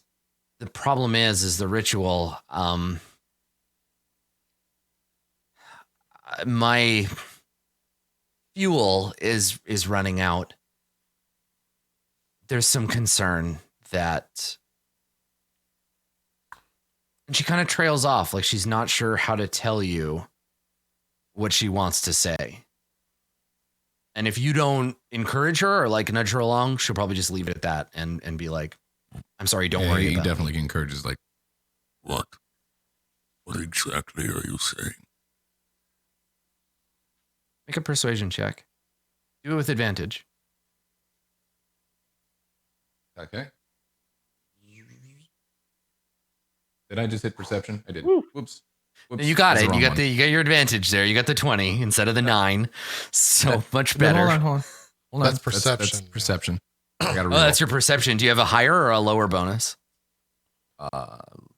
the problem is the ritual. My fuel is running out. There's some concern that, and she kind of trails off, like she's not sure how to tell you what she wants to say. And if you don't encourage her or like nudge her along, she'll probably just leave it at that and be like, I'm sorry, don't worry about it.
He definitely encourages, like,
what? What exactly are you saying?
Make a persuasion check. Do it with advantage.
Okay. Did I just hit perception? I did. Whoops.
You got it. You got your advantage there. You got the 20 instead of the 9. So much better.
Hold on.
That's perception.
That's perception. I gotta
that's your perception. Do you have a higher or a lower bonus?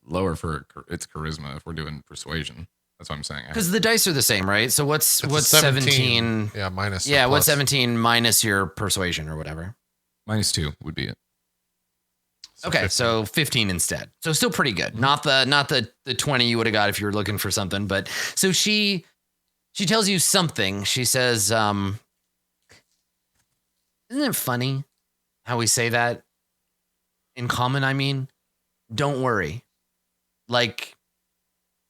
Lower for it's charisma if we're doing persuasion. That's what I'm saying.
Because the dice are the same, right? So what's 17?
Yeah, minus.
Yeah, what's 17 minus your persuasion or whatever?
-2 would be it.
Okay, 15. So 15 instead. So still pretty good. Not the 20 you would have got if you were looking for something. But so she tells you something. She says, isn't it funny how we say that in common? I mean, don't worry. Like,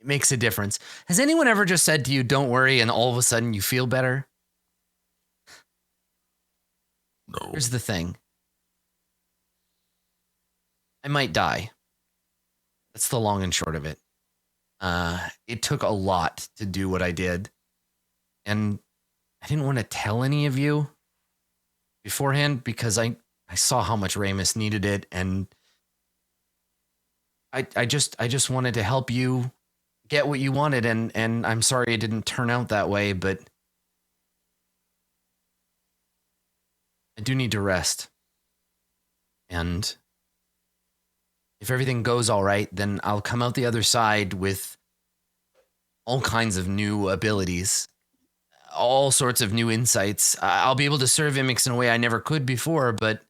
it makes a difference. Has anyone ever just said to you, don't worry, and all of a sudden you feel better?
No.
Here's the thing. I might die. That's the long and short of it. It took a lot to do what I did. And I didn't want to tell any of you beforehand because I saw how much Ramus needed it. And I just wanted to help you get what you wanted. And I'm sorry it didn't turn out that way, but I do need to rest. And if everything goes all right, then I'll come out the other side with all kinds of new abilities, all sorts of new insights. I'll be able to serve Imix in a way I never could before, but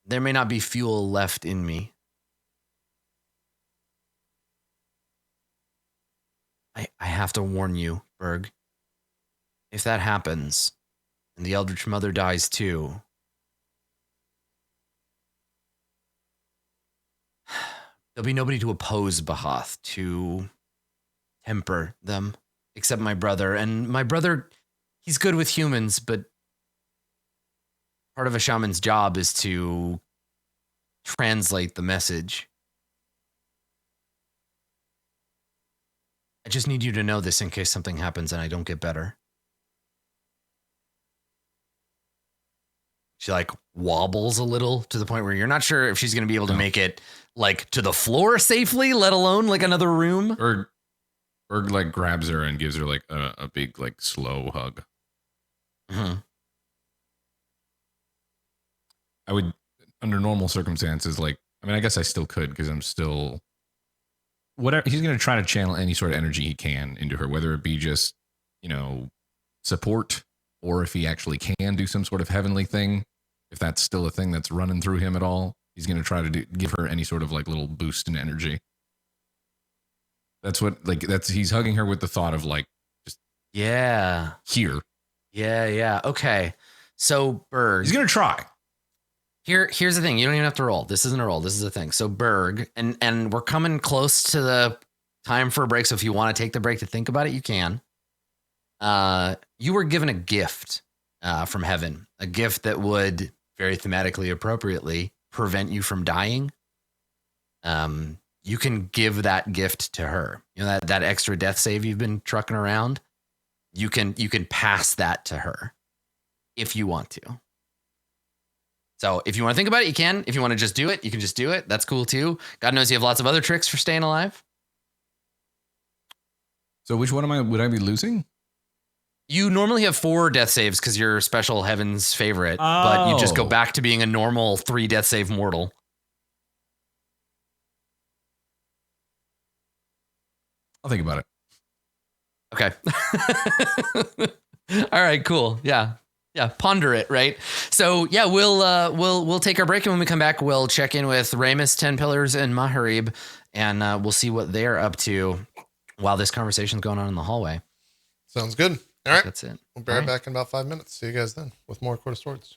there may not be fuel left in me. I have to warn you, Berg. If that happens, and the Eldritch Mother dies too, there'll be nobody to oppose Bahath, to temper them, except my brother. And my brother, he's good with humans, but part of a shaman's job is to translate the message. I just need you to know this in case something happens and I don't get better. She like wobbles a little to the point where you're not sure if she's going to be able to make it like to the floor safely, let alone like another room.
Or like grabs her and gives her like a big like slow hug.
Mm-hmm.
I would, under normal circumstances, like, I mean, I guess I still could because I'm still whatever. He's going to try to channel any sort of energy he can into her, whether it be just, support, or if he actually can do some sort of heavenly thing. If that's still a thing that's running through him at all, he's going to try to give her any sort of like little boost in energy. He's hugging her with the thought of like, just here.
Yeah. Okay. So Berg,
he's going to try.
Here's the thing. You don't even have to roll. This isn't a roll. This is a thing. So Berg, and we're coming close to the time for a break. So if you want to take the break to think about it, you can. You were given a gift from heaven, a gift that would very thematically appropriately prevent you from dying. You can give that gift to her. That extra death save you've been trucking around. You can pass that to her. if you want to. So if you want to think about it, you can. If you want to just do it, you can just do it. That's cool too. God knows you have lots of other tricks for staying alive.
So which one would I be losing?
You normally have 4 death saves because you're special heaven's favorite, but you just go back to being a normal 3 death save mortal.
I'll think about
it. Okay. All right, cool. Yeah. Ponder it, right? So yeah, we'll take our break, and when we come back, we'll check in with Ramus, 10 Pillars, and Maharib, and we'll see what they're up to while this conversation's going on in the hallway.
Sounds good. All right.
That's it.
We'll be right back in about 5 minutes. See you guys then with more Court of Swords.